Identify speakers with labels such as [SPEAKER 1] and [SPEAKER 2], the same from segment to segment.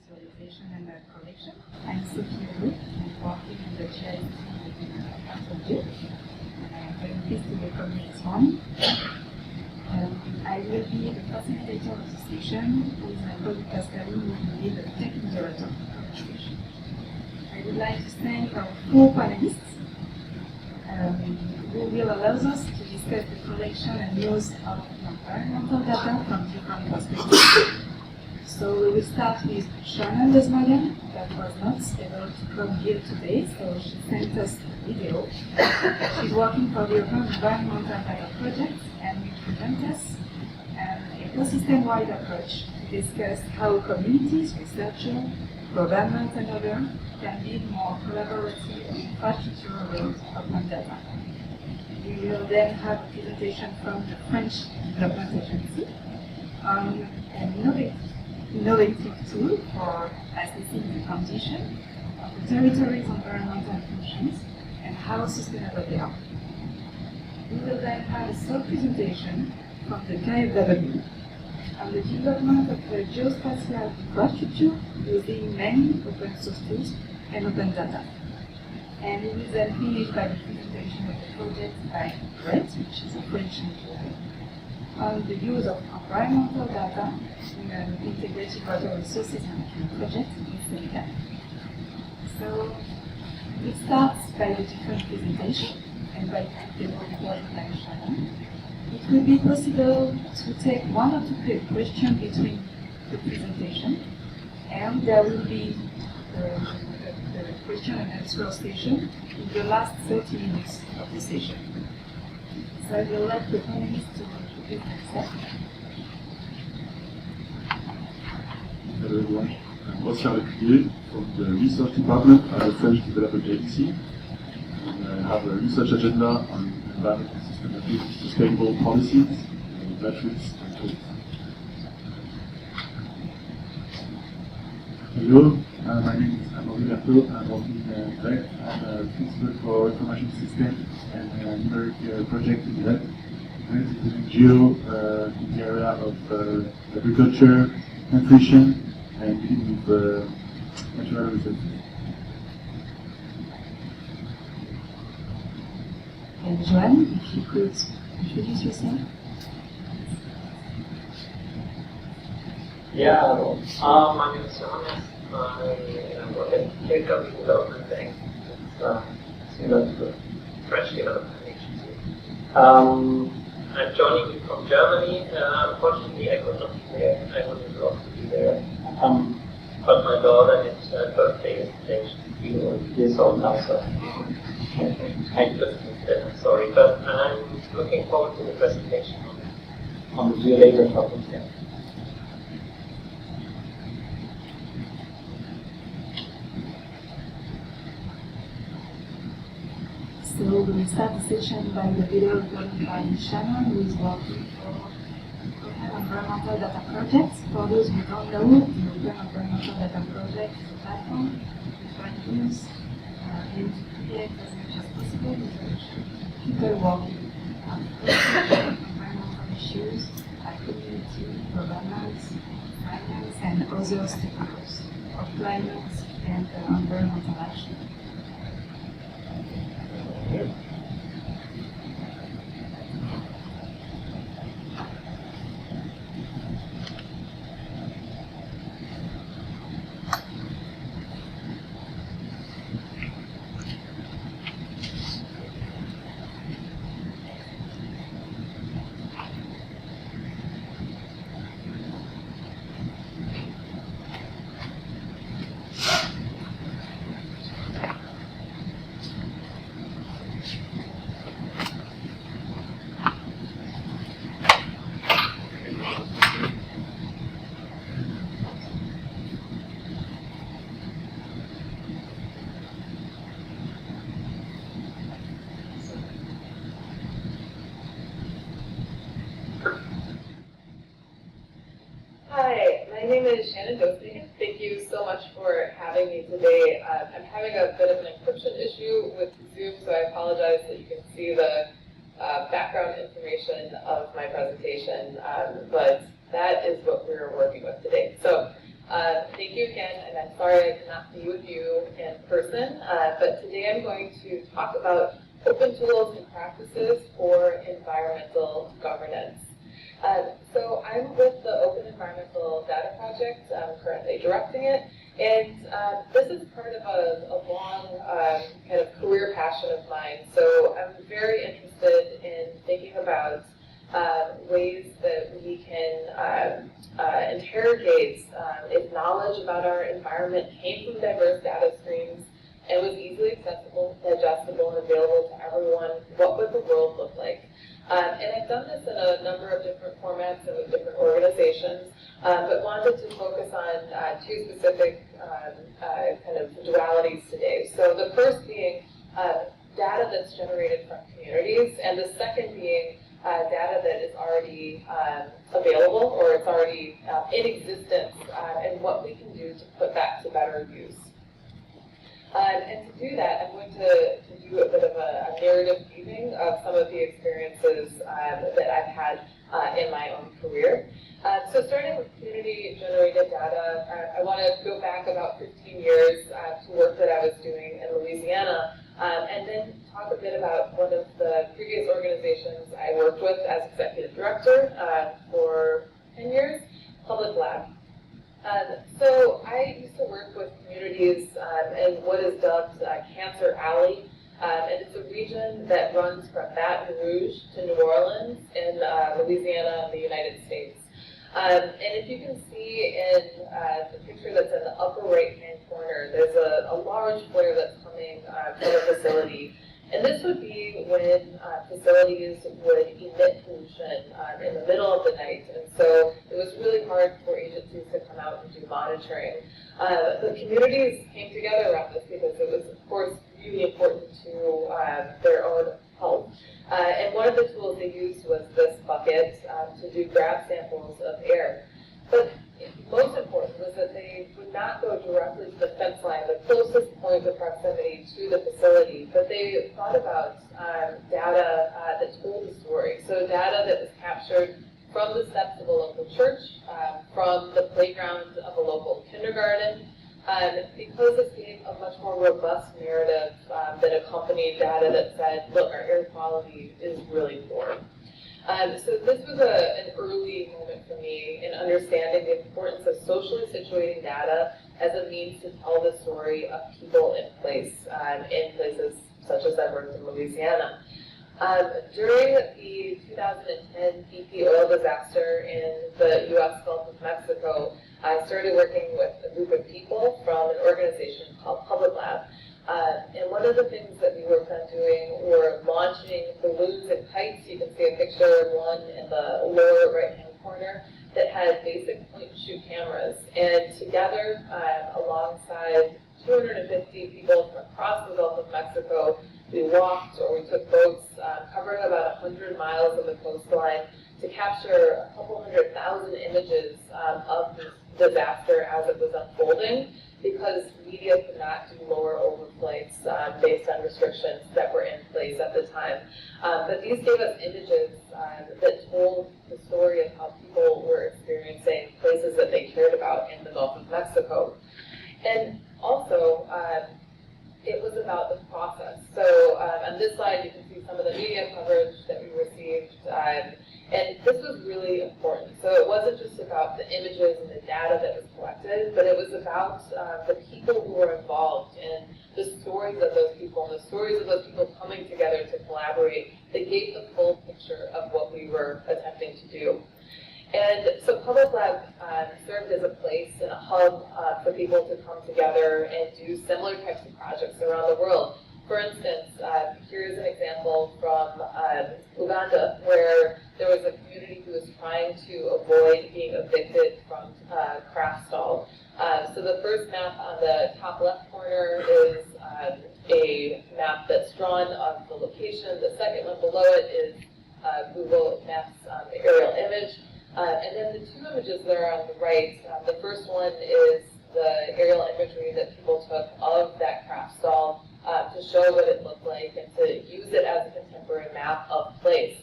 [SPEAKER 1] visualization and collection. I'm Sophie Oddo. I'm working in the GRET CartONG. I'm very pleased to welcome you this morning. I will be the facilitator of the session with my colleague Oskar, who will be the technical director of the session. I would like to thank our 4 panelists who will allow us to discuss the collection and use of environmental data from different perspectives. So we will start with Shannon Dosemagen, that was not able to come here today, so she sent us a video. She's working for the European Environmental Data Project and will present us an ecosystem-wide approach to discuss how communities, researchers, government and others can build more collaborative infrastructure around open data. We will then have a presentation from the French Development Agency on an innovative tool for assessing the condition of the territory's environmental functions and how sustainable they are. We will then have a sub-presentation from the KfW on the development of the geospatial infrastructure using many open source tools and open data. And we will then finish by the presentation of the project by GRET, which is a French NGO, on the use of environmental data in an integrated water resources management project in Schielein. So it starts by the different presentations and by the report by Shannon. It will be possible to take 1 or 2 questions between the presentation, and there will be the question and answer session in the last 30 minutes of the session. So I will let the panelists to introduce themselves.
[SPEAKER 2] Hello everyone, I'm Oskar Lecuyer from the research department at the French Development Agency. And I have a research agenda on environmental sustainable policies, metrics and tools.
[SPEAKER 3] Hello, my name is Amaury Bertaud. I'm working in GRET. I'm principal for information system and numeric project in GRET. GRET is an NGO in the area of agriculture, nutrition, and dealing with natural resources.
[SPEAKER 1] And Johannes, if you could introduce yourself.
[SPEAKER 4] Yeah, hello. My name is Johannes. I work at Development Bank. It's the French Development Agency. I'm joining you from Germany. Unfortunately, I could not be there. I would have loved to be there. But my daughter had her birthday yesterday. She's 3 years old now, so I just missed it. I'm sorry, but I'm looking forward to the presentation on the later topic. Yeah.
[SPEAKER 1] So we will start the session by the video done by Shannon, who is working for the European Environmental Data Project. For those who don't know, the European Environmental Data Project is a platform that use aimed to create as much as possible information. People working on environmental issues, like community, government, finance, and other stakeholders of climate and environmental action.
[SPEAKER 5] Hi, my name is Shannon. Thank you so much for having me today. I'm having a bit of an encryption issue with Zoom, so I apologize that you can see the background information of my presentation, but that is what we're working with today. So Thank you again, and I'm sorry I cannot be with you in person, but today I'm going to talk about open tools and practices for environmental governance. So I'm with the Open Environmental Data Project. I'm currently directing it, and this is part of a long kind of career passion of mine. So I'm very interested in thinking about ways that we can interrogate if knowledge about our environment came from diverse data streams and was easily accessible, digestible, and available to everyone, what would the world look like? And I've done this in a number of different formats and with different organizations, but wanted to focus on two specific kind of dualities today. So the first being data that's generated from communities, and the second being data that is already available or it's already in existence, and what we can do to put that to better use. And to do that, I'm going to do a bit of a narrative weaving of some of the experiences that I've had in my own career. So starting with community-generated data, I want to go back about 15 years to work that I was doing in Louisiana, and then talk a bit about one of the previous organizations I worked with as executive director for 10 years, Public Lab. So I used to work with communities in what is dubbed Cancer Alley, and it's a region that runs from Baton Rouge to New Orleans in Louisiana in the United States. And if you can see in the picture that's in the upper right-hand corner, there's a large flare that's coming from a facility. And this would be when facilities would emit pollution in the middle of the night. And so it was really hard for agencies to come out and do monitoring. The communities came together around this because it was, of course, really important to their own health. And one of the tools they used was this bucket to do grab samples of air. But most important was that they would not go directly to the fence line, the closest point of proximity to the facility, but they thought about data that told a story. So data that was captured from the steps of a local church, from the playground of a local kindergarten, because this gave a much more robust narrative that accompanied data that said, look, our air quality is really poor. So this was an early moment for me in understanding the importance of socially situating data as a means to tell the story of people in place, in places such as I worked in Louisiana. During the 2010 BP oil disaster in the U.S. Gulf of Mexico, I started working with a group of people from an organization called Public Lab. And one of the things that we worked on doing were launching balloons and kites. You can see a picture of one in the lower right-hand corner that had basic point-and-shoot cameras. And together, alongside 250 people from across the Gulf of Mexico, we walked or we took boats covering about 100 miles of the coastline to capture a couple 100,000 images of this disaster as it was unfolding, because media could not do lower overflights based on restrictions that were in place at the time. But these gave us images that told the story of how people were experiencing places that they cared about in the Gulf of Mexico. And also, it was about the process. So on this slide, you can see some of the media coverage that we received. And this was really important. So it wasn't just about the images and the data that was collected, but it was about the people who were involved and the stories of those people and the stories of those people coming together to collaborate that gave the full picture of what we were attempting to do. And so Public Lab served as a place and a hub for people to come together and do similar types of projects around the world. For instance, here's an example from Uganda, where there was a community who was trying to avoid being evicted from craft stall. So the first map on the top left corner is a map that's drawn of the location. The second one below it is Google Maps aerial image. And then the two images that are on the right, the first one is the aerial imagery that people took of that craft stall to show what it looked like and to use it as a contemporary map of place.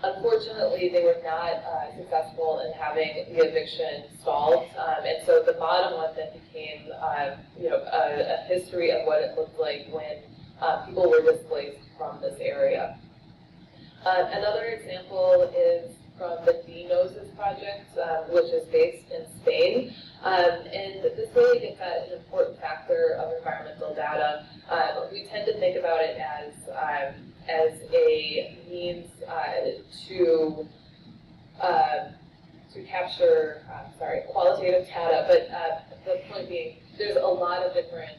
[SPEAKER 5] Unfortunately, unfortunately, they were not successful in having the eviction stalled, and so the bottom one then became, a history of what it looked like when people were displaced from this area. Another example is from the DNOSES project, which is based in Spain. And this really gets at an important factor of environmental data. We tend to think about it as a means to capture, qualitative data, but the point being, there's a lot of different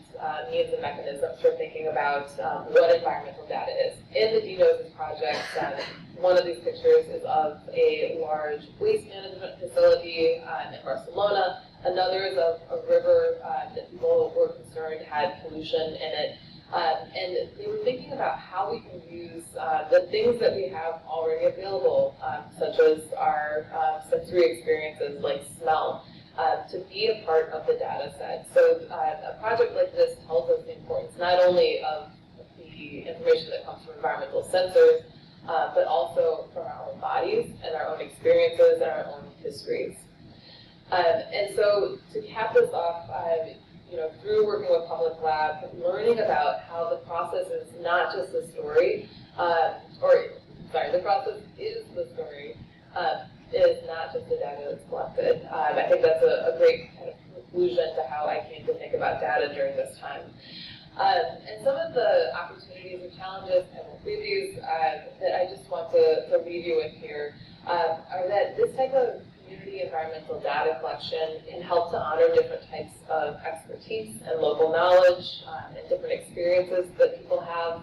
[SPEAKER 5] means and mechanisms for thinking about what environmental data is. In the DNOSES project, one of these pictures is of a large waste management facility in Barcelona. Another is of a river that people were concerned had pollution in it. And they were thinking about how we can use the things that we have already available, such as our sensory experiences like smell, to be a part of the data set. So a project like this tells us the importance not only of the information that comes from environmental sensors, but also from our own bodies and our own experiences and our own histories. And so to cap this off, through working with Public Lab, learning about how the process is not just a story, the process is the story, is not just the data that's collected. I think that's a great kind of conclusion to how I came to think about data during this time. And some of the opportunities and challenges and previews that I just want to leave you with here are that this type of community environmental data collection can help to honor different types of expertise and local knowledge and different experiences that people have.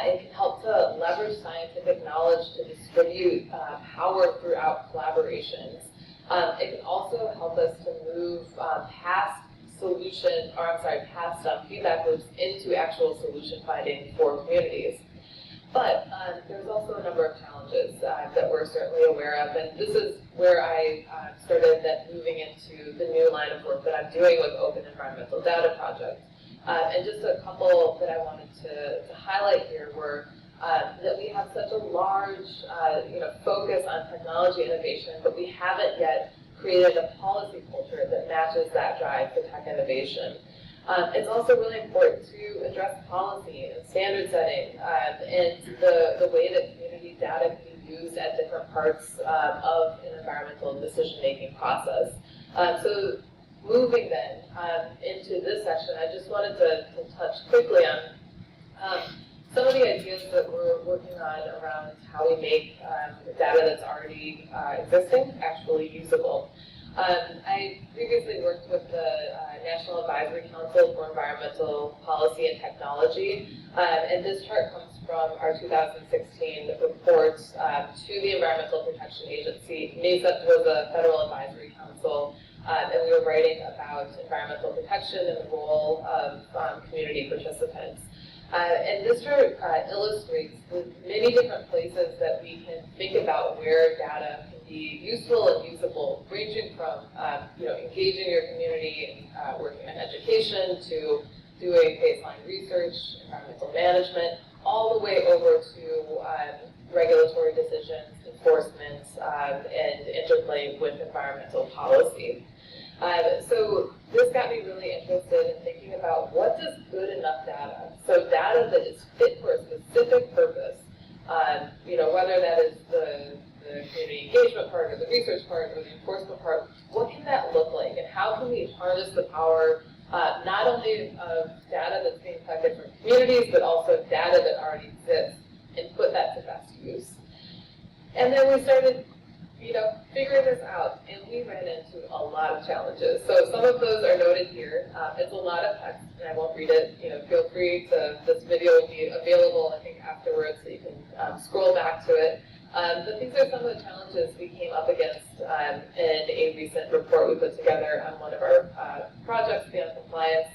[SPEAKER 5] It can help to leverage scientific knowledge to distribute power throughout collaborations. It can also help us to move past feedback loops into actual solution finding for communities. But there's also a number of challenges that we're certainly aware of, and this is where I started moving into the new line of work that I'm doing with Open Environmental Data Project. And just a couple that I wanted to highlight here were that we have such a large focus on technology innovation, but we haven't yet created a policy culture that matches that drive for tech innovation. It's also really important to address policy and standard setting and the way that community data can be used at different parts of an environmental decision-making process. So moving then into this section, I just wanted to touch quickly on some of the ideas that we're working on around how we make data that's already existing actually usable. I previously worked with the National Advisory Council for Environmental Policy and Technology, and this chart comes from our 2016 report to the Environmental Protection Agency. NASEP was a federal advisory council, and we were writing about environmental protection and the role of community participants. And this chart illustrates the many different places that we can think about where data can be useful and usable, ranging from engaging your community and working on education to doing baseline research, environmental management, all the way over to regulatory decisions, enforcement, and interplay with environmental policy. So this got me really interested in thinking about what does good enough data, so data that is fit for a specific purpose, whether that is the community engagement part or the research part or the enforcement part, what can that look like and how can we harness the power not only of data that's being collected from communities but also data that already exists and put that to best use. And then we started figuring this out, and we ran into a lot of challenges. So some of those are noted here. It's a lot of text, and I won't read it. Feel free to, this video will be available, I think, afterwards, so you can scroll back to it. But these are some of the challenges we came up against in a recent report we put together on one of our projects, Beyond Compliance.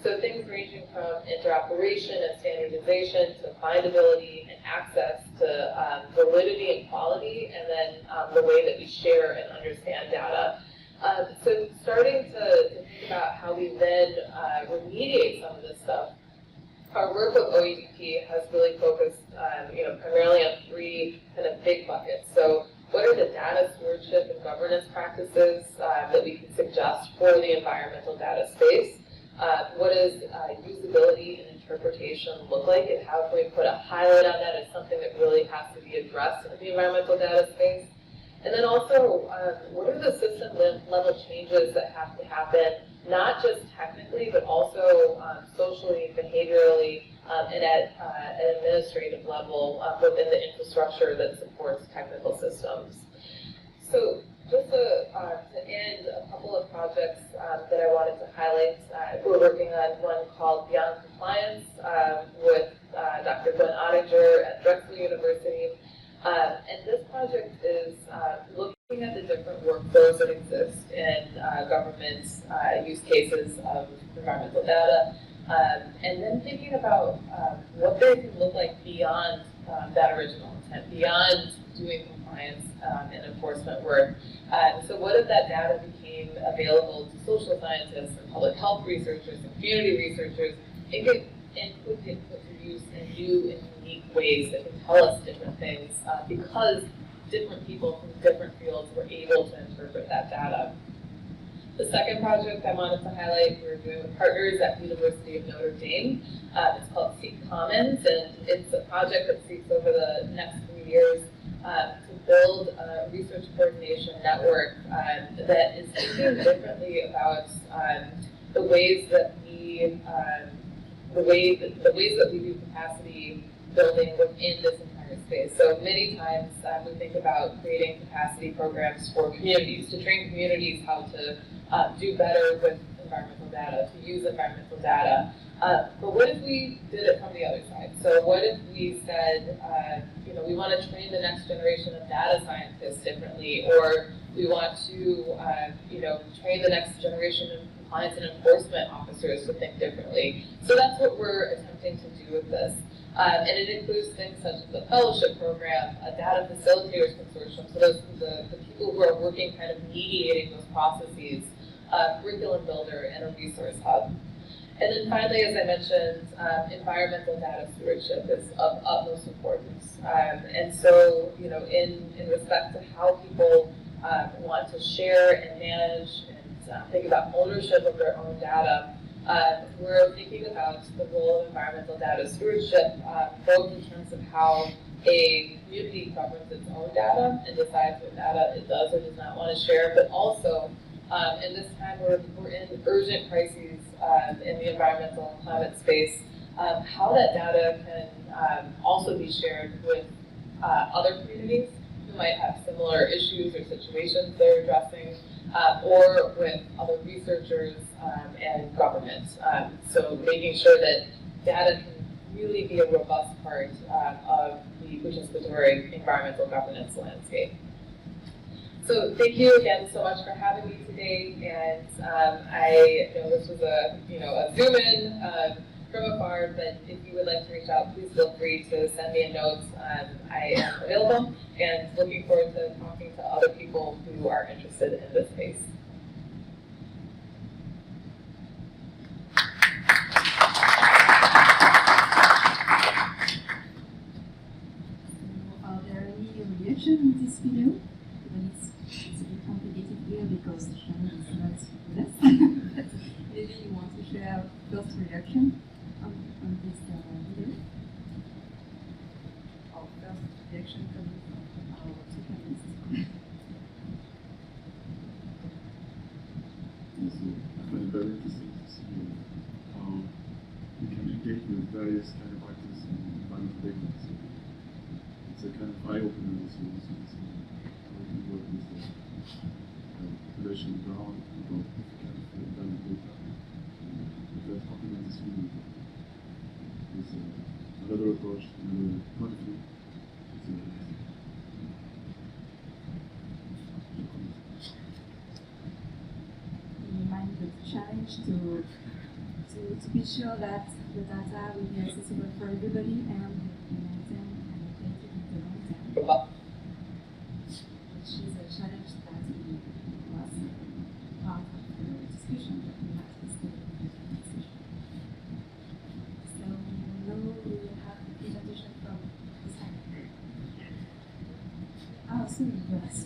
[SPEAKER 5] So things ranging from interoperation and standardization to findability and access to validity and quality, and then the way that we share and understand data. So starting to think about how we then remediate some of this stuff. Our work with OEDP has really focused primarily on three kind of big buckets. So what are the data stewardship and governance practices that we can suggest for the environmental data space? What does usability and interpretation look like, and how can we put a highlight on that as something that really has to be addressed in the environmental data space? And then also, what are the system level changes that have to happen, not just technically, but also socially, behaviorally, and at an administrative level within the infrastructure that supports technical systems. So just to end, a couple of projects that I wanted to highlight. We're working on one called Beyond Compliance with Dr. Gwen Ottinger at Drexel University. And this project is looking at the different workflows that exist in government use cases of environmental data, and then thinking about what they can look like beyond that original intent, beyond doing compliance and enforcement work. So what if that data became available to social scientists and public health researchers and community researchers, and could be put to use in new and unique ways that can tell us different things because different people from different fields were able to interpret that data. The second project I wanted to highlight, we're doing with partners at the University of Notre Dame. It's called Seek Commons, and it's a project that seeks over the next 3 years to build a research coordination network that is thinking differently about the ways that we do capacity building within this entire space. So many times we think about creating capacity programs for communities, to train communities how to do better with environmental data, to use environmental data. But what if we did it from the other side? So what if we said, we want to train the next generation of data scientists differently, or we want to, train the next generation of compliance and enforcement officers to think differently. So that's what we're attempting to do with this. And it includes things such as a fellowship program, a data facilitators consortium, so those the people who are working kind of mediating those processes, curriculum builder, and a resource hub. And then finally, as I mentioned, environmental data stewardship is of utmost importance. And so, in respect to how people want to share and manage and think about ownership of their own data, we're thinking about the role of environmental data stewardship, both in terms of how a community governs its own data and decides what data it does or does not want to share, but also in this time we're in urgent crises in the environmental and climate space, how that data can also be shared with other communities who might have similar issues or situations they're addressing, or with other researchers and governments. So making sure that data can really be a robust part of the participatory environmental governance landscape. So thank you again so much for having me today, and I know this was a zoom in from afar, but if you would like to reach out, please feel free to send me a note. I am available and looking forward to talking to other people who are interested in this space.
[SPEAKER 1] Are there any reactions in this video? It's a bit complicated here because Shannon is not with us. Maybe you want to share first reaction on this video? Or first reaction coming from our two panelists.
[SPEAKER 2] Also, I find it very interesting to see how we can engage with various kind of actors in environmental data. So it's a kind of eye-opener also to see how we can work with the population ground about kind of environmental data. And that complements this video with another approach, another point of view. It's interesting.
[SPEAKER 1] Remind the challenge to be sure that the data will be accessible for everybody and implemented and updated in the long term, which is a challenge that was part of the discussion that we had this day. So Ah, soon, yes.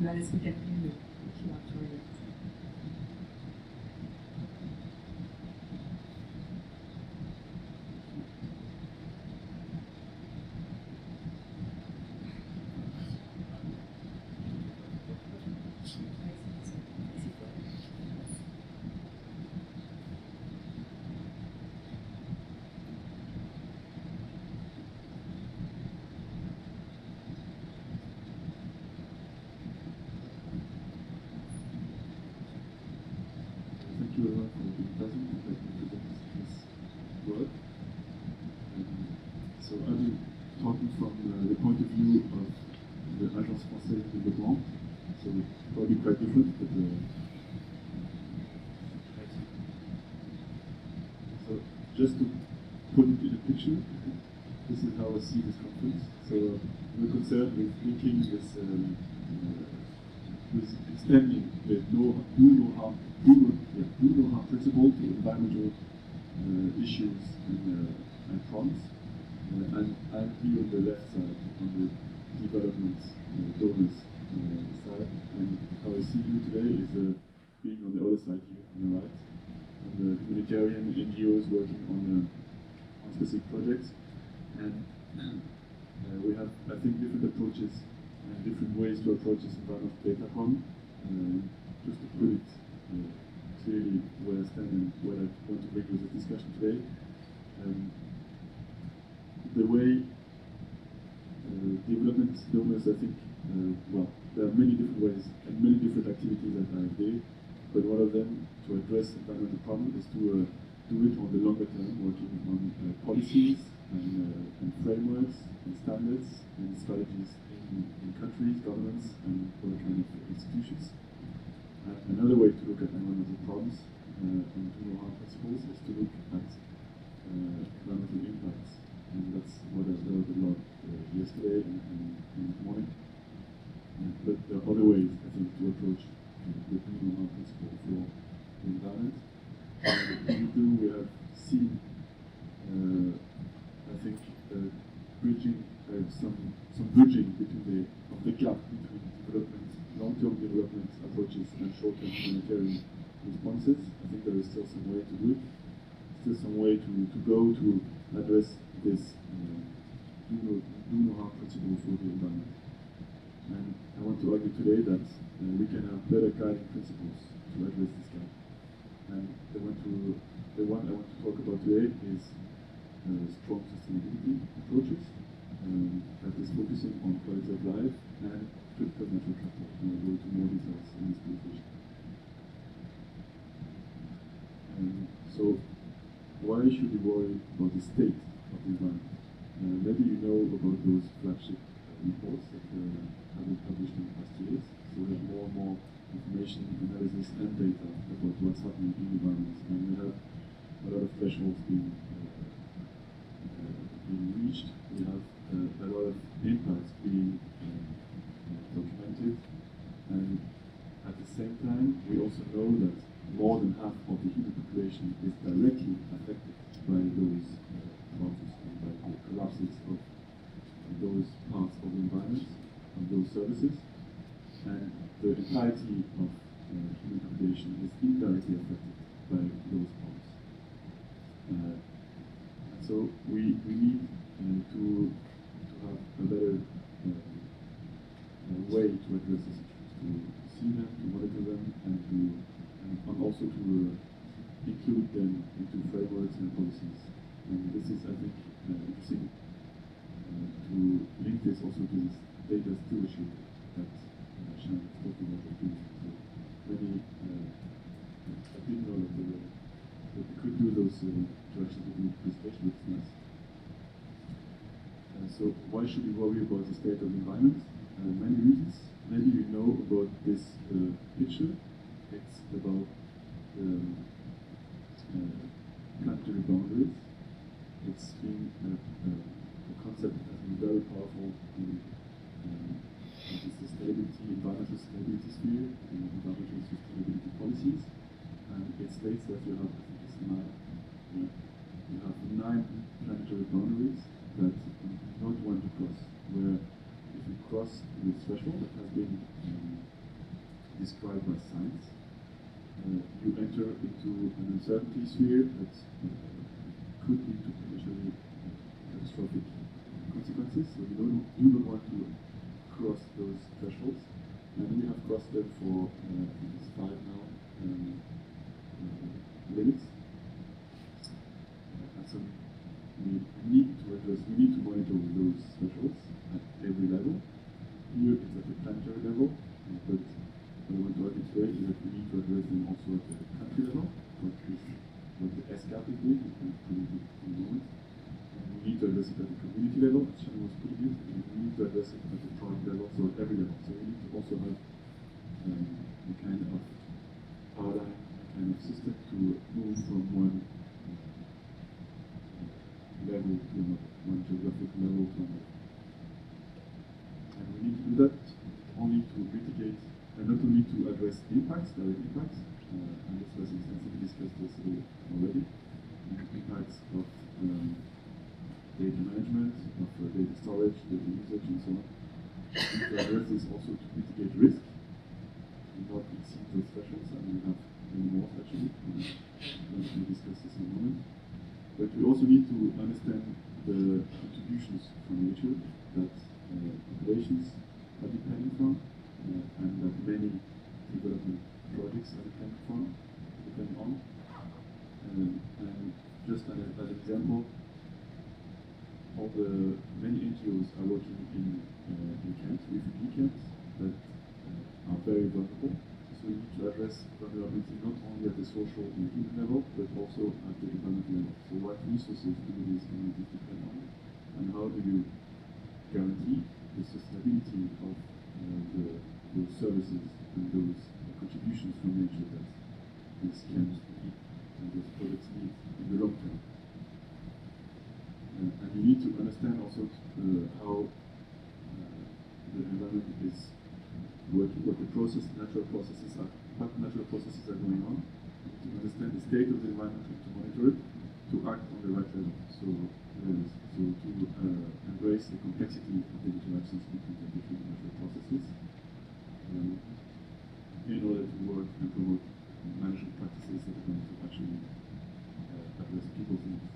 [SPEAKER 1] Johannes, we can hear you if you want to read it.
[SPEAKER 2] Thank you everyone for being present and letting me present this work. So I'll be talking from the point of view of the Agence Française Développement. So probably quite different, but so just to put it in a picture, this is how I see this conference. So we're concerned with linking this, with extending the do no harm principle to environmental issues and problems. And I'm here on the left side, on the development donors side. And how I see you today is being on the other side here, on the right, on the humanitarian NGOs working on specific projects. And we have, I think, different approaches and different ways to approach this environmental data problem. Just to put it clearly where I stand and what I want to bring with this discussion today. The way development donors, I think, well, there are many different ways and many different activities that are there, but one of them to address environmental problem is to do it on the longer term, working on policies and frameworks and standards and strategies in countries, governments, and other kind of institutions. Another way to look at environmental problems and do no harm principles is to look at environmental impacts. And that's what I've learned a lot yesterday and this morning. But there are other ways, I think, to approach the do no harm principle for the environment. We have seen, I think, bridging some bridging between the gap between development, long-term development approaches and short-term humanitarian responses. I think there is still some way to do it. Still some way to go to address this do no harm principle for the environment. And I want to argue today that we can have better guiding principles to address this gap. And the one I want to talk about today is strong sustainability approaches that is focusing on quality of life and critical natural capital. And I'll go into more details in this presentation. So, why should we worry about the state of the environment? Maybe you know about those flagship reports that have been published in the past years. So we have more and more information, analysis, and data about what's happening in the environment. And we have a lot of thresholds being reached. We have a lot of impacts being documented. And at the same time, we also know that more than half of the human population is directly affected by those processes and by the collapses of those parts of the environment, of those services. And the entirety of human population is indirectly affected by those parts. And so we need to have a better way to address these issues, to see them, to monitor them, and also to include them into frameworks and policies. And this is, I think, interesting to link this also to this data stewardship that Shannon was talking about previously. So many, I didn't know that we could do those interactions with the presentation, but it's nice. So why should we worry about the state of the environment? Many reasons. Maybe you know about this picture. It's about planetary boundaries. It's been a concept that has been very powerful in the sustainability, environmental sustainability sphere, and environmental sustainability policies. And it states that you have, I think it's 9, you have 9 planetary boundaries that you don't want to cross, where if you cross this threshold that has been described by science, you enter into an uncertainty sphere that could lead to potentially catastrophic consequences. So you don't want to cross those thresholds. And then you have crossed them for, I think it's 5 now, limits. And so we need to monitor those thresholds at every level. Here it's at the planetary level, but what I want to argue today is that we need to address them also at the country level, what the SCAP is doing, in the moment. And we need to address it at the community level, as Shannon was putting it, and we need to address it at the product level, so at every level. So we need to also have a kind of paradigm, a kind of system to move from one level to another, one geographic level to another. And we need to do that only to mitigate, and not only to address impacts, direct impacts, and this was extensively discussed yesterday already, impacts of data management, of data storage, data usage, and so on. We need to address this also to mitigate risk, to not exceed those thresholds, and we have many more actually. We'll discuss this in a moment. But we also need to understand the contributions from nature that populations are dependent on, and that many development projects are dependent on. And just as an example, all the many NGOs are working in camps, refugee camps, that are very vulnerable. So we need to address vulnerability not only at the social and human level, but also at the environmental level. So what resources do these communities depend on? And how do you guarantee the sustainability of those services and those contributions from nature that these camps need and those projects need in the long term? And you need to understand also how the environment is working, what the natural processes are going on. You need to understand the state of the environment and to monitor it, to act on the right level. So to embrace the complexity of the interactions between the different natural processes, in order to work and promote management practices that are going to actually address people's needs.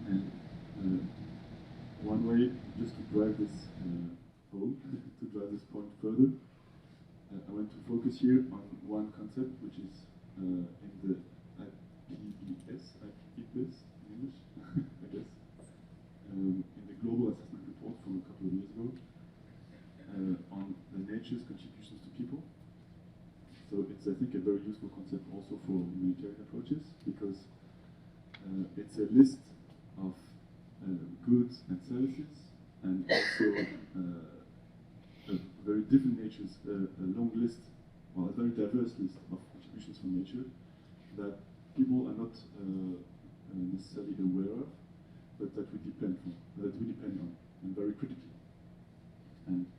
[SPEAKER 2] And one way, just to drive this home, to drive this point further, I want to focus here on one concept, which is in the IPBES in English, I guess, in the Global Assessment Report from a couple of years ago, on the nature's contributions to people. So it's, I think, a very useful concept also for humanitarian approaches, because it's a list of goods and services, and also a very different natures, a long list, well, a very diverse list of contributions from nature that people are not necessarily aware of, but that we depend on, and very critically. And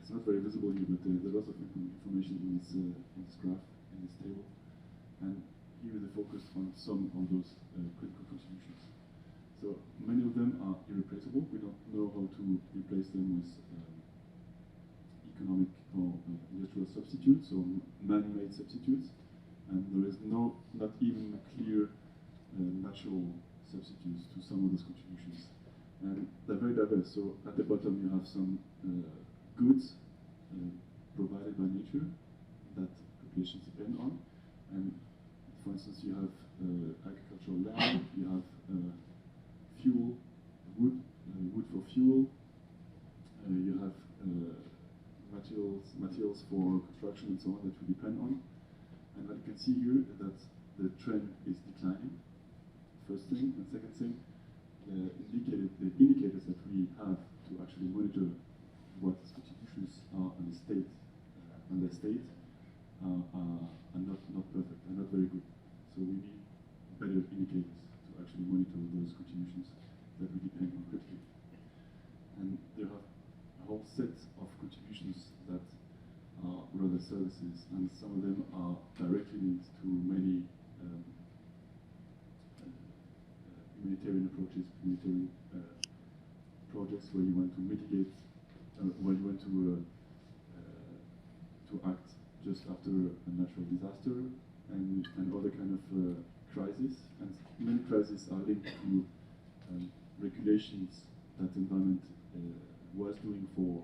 [SPEAKER 2] it's not very visible here, but there's lots of information in this graph, in this table, and here is the focus on some of those critical contributions. So many of them are irreplaceable. We don't know how to replace them with economic or industrial substitutes or man-made substitutes, and there is not even clear natural substitutes to some of those contributions. And they're very diverse. So at the bottom you have some goods provided by nature that populations depend on, and for instance you have agricultural land, you have fuel, wood for fuel, you have materials for construction and so on that we depend on. And what you can see here is that the trend is declining first thing. And second thing, the indicators that we have to actually monitor what contributions are on the state, are not perfect, are not very good. So we need better indicators to actually monitor those contributions that we depend on critically. And there are a whole set of contributions that are rather services, and some of them are directly linked to many humanitarian approaches, humanitarian projects where you want to mitigate, where you want to act just after a natural disaster and other kind of crises. And many crises are linked to regulations that the environment was doing for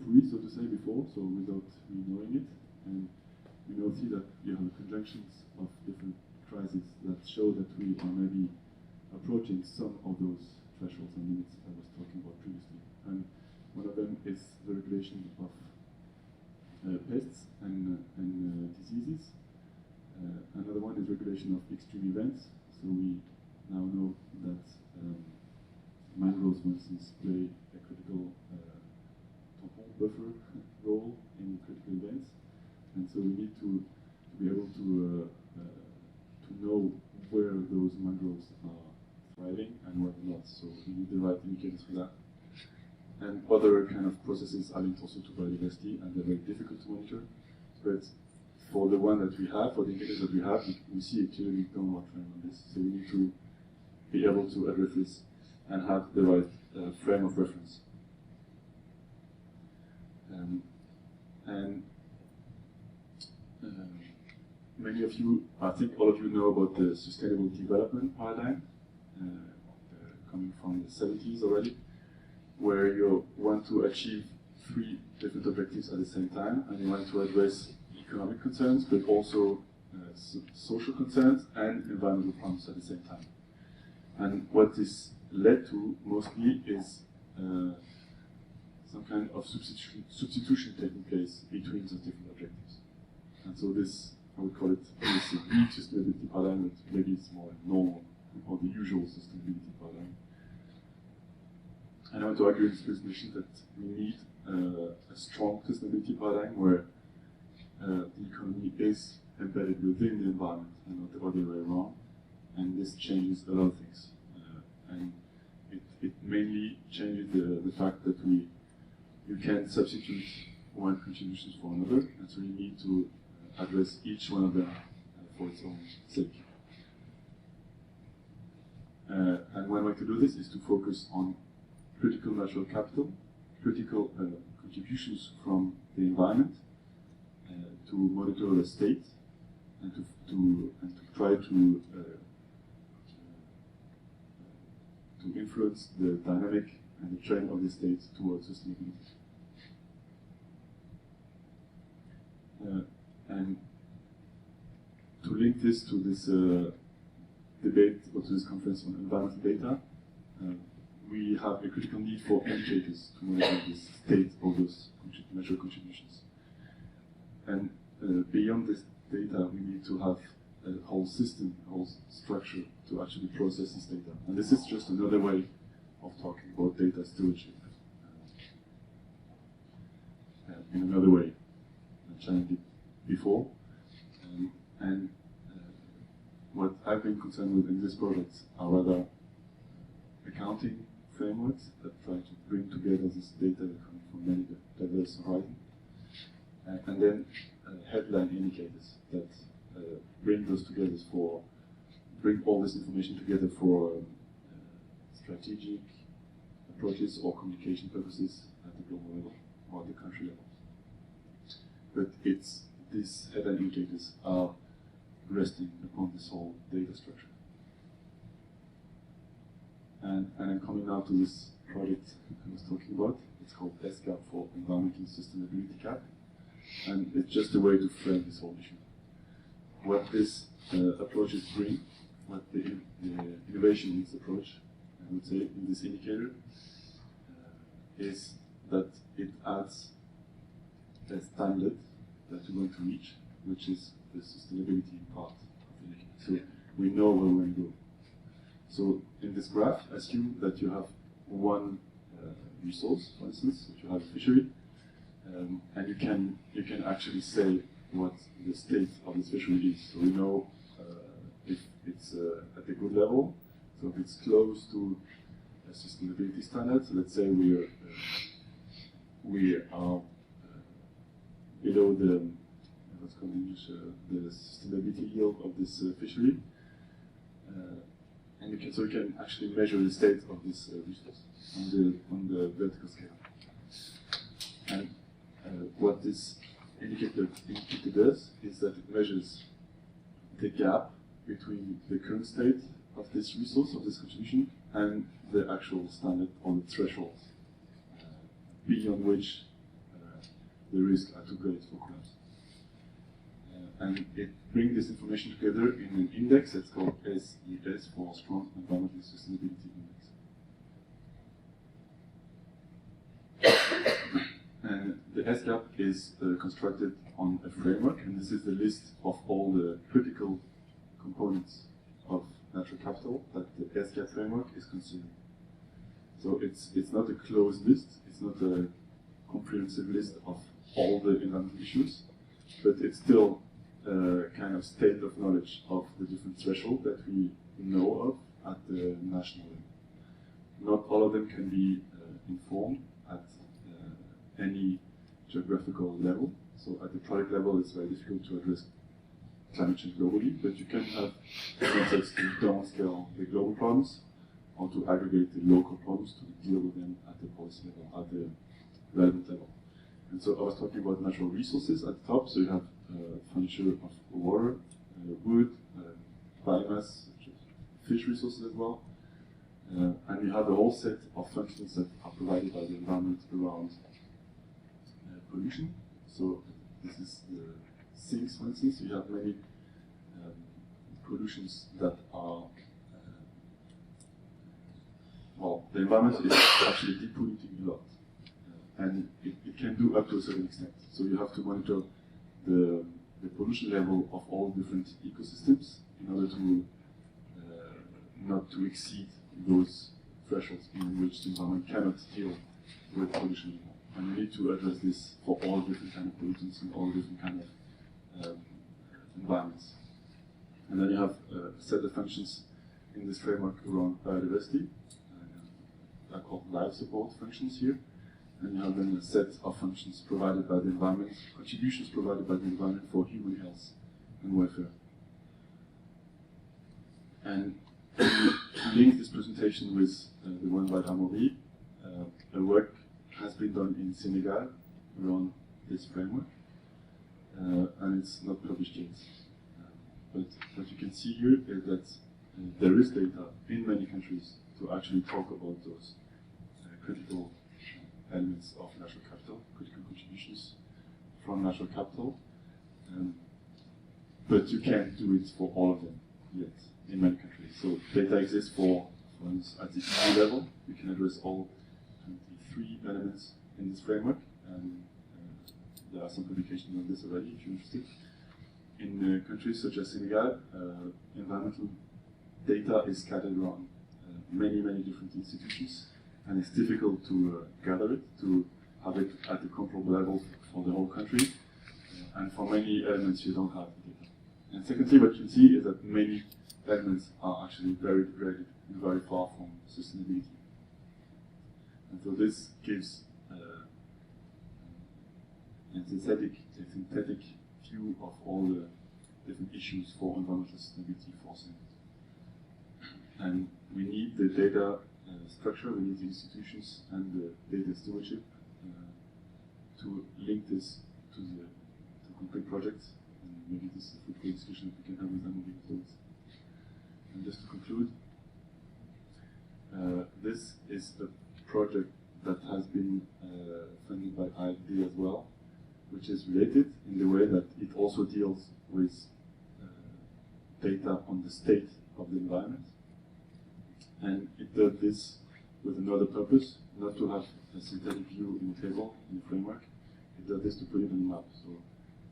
[SPEAKER 2] free, so to say, before, so without me knowing it. And we now see that you have conjunctions of different crises that show that we are maybe approaching some of those thresholds and limits I was talking about previously. And one of them is the regulation of pests and diseases. Another one is regulation of extreme events. So we now know that mangroves, for instance, play a critical tampon buffer role in critical events, and so we need to be able to know where those mangroves are thriving and where they're not. So we need the right indicators for that. And other kind of processes are linked also to biodiversity, and they're very difficult to monitor. But for the one that we have, for the indicators that we have, we see a clearly downward trend on this. So we need to be able to address this and have the right frame of reference. Many of you, I think all of you know about the sustainable development paradigm, coming from the 70s already, where you want to achieve 3 different objectives at the same time, and you want to address economic concerns, but also social concerns and environmental problems at the same time. And what this led to mostly is some kind of substitution taking place between those different objectives. And so this, I would call it this weak sustainability paradigm, but maybe it's more normal or the usual sustainability paradigm. And I want to argue in this presentation that we need a strong sustainability paradigm where the economy is embedded within the environment and not the other way around. And this changes a lot of things. And it mainly changes the fact that you can substitute one contribution for another, and so you need to address each one of them for its own sake. And one way to do this is to focus on critical natural capital, critical contributions from the environment, to monitor the state, and to try to influence the dynamic and the trend of the state towards sustainability. And to link this to this debate or to this conference on environmental data, we have a critical need for indicators to monitor the state of those natural contributions. And beyond this data, we need to have a whole system, a whole structure to actually process this data. And this is just another way of talking about data stewardship. In another way than Shannon did before. What I've been concerned with in this project are rather accounting frameworks that try to bring together this data that comes from many diverse horizons. And then headline indicators that bring those together bring all this information together for strategic approaches or communication purposes at the global level or at the country level. But these headline indicators are resting upon this whole data structure. And I'm coming now to this project I was talking about. It's called SCAP for Environmental Sustainability CAP. And it's just a way to frame this whole issue. What this approaches bring, what the innovation in this approach, I would say, in this indicator, is that it adds a standard that we're going to reach, which is the sustainability part of the indicator. So we know where we're going to go. So in this graph, assume that you have one resource, for instance, that you have a fishery, and you can actually say what the state of this fishery is. So we know if it's at a good level, so if it's close to a sustainability standard. So let's say we are below the what's called in English the sustainability yield of this fishery, and you can actually measure the state of this resource on the vertical scale. And what this indicator does is that it measures the gap between the current state of this resource, of this contribution, and the actual standard or the threshold beyond which the risks are too great for collapse. And it brings this information together in an index that's called SES for Strong Environmental Sustainability Index. And the SGAP is constructed on a framework, and this is the list of all the critical components of natural capital that the SGAP framework is considering. So it's not a closed list, it's not a comprehensive list of all the environmental issues, but it's still a kind of state of knowledge of the different thresholds that we know of at the national level. Not all of them can be informed at any geographical level. So at the project level, it's very difficult to address climate change globally, but you can have concepts to downscale the global problems or to aggregate the local problems to deal with them at the policy level, at the relevant level. And so I was talking about natural resources at the top, so you have furniture of water, wood, biomass, fish resources as well, and you have a whole set of functions that are provided by the environment around pollution. So this is the sinks, for instance. You have many pollutions that are well, the environment is actually depolluting a lot, and it can do up to a certain extent. So you have to monitor the pollution level of all different ecosystems in order to not to exceed those thresholds in which the environment cannot deal with pollution anymore. And we need to address this for all different kind of pollutants and all different kind of environments. And then you have a set of functions in this framework around biodiversity. They're called life support functions here. And you have then a set of functions provided by the environment, contributions provided by the environment for human health and welfare. And to link this presentation with the one by Amaury, a work has been done in Senegal around this framework, and it's not published yet. But what you can see here is that there is data in many countries to actually talk about those critical elements of natural capital, critical contributions from natural capital, but you can't do it for all of them yet in many countries. So data exists for instance, at the EU level. You can address all 23 elements in this framework, and there are some publications on this already if you're interested. In countries such as Senegal, environmental data is scattered around many different institutions, and it's difficult to gather it, to have it at a comparable level for the whole country, and for many elements you don't have the data. And secondly, what you can see is that many elements are actually very degraded and very far from sustainability. And so this gives a synthetic view of all the different issues for environmental sustainability for cement. And we need the data structure, we need the institutions and the data stewardship to link this to concrete projects. And maybe this is a fruitful discussion that we can have with Amaury afterwards. And just to conclude, this is a project that has been funded by IFD as well, which is related in the way that it also deals with data on the state of the environment. And it does this with another purpose, not to have a synthetic view in the table, in the framework. It does this to put it on a map. So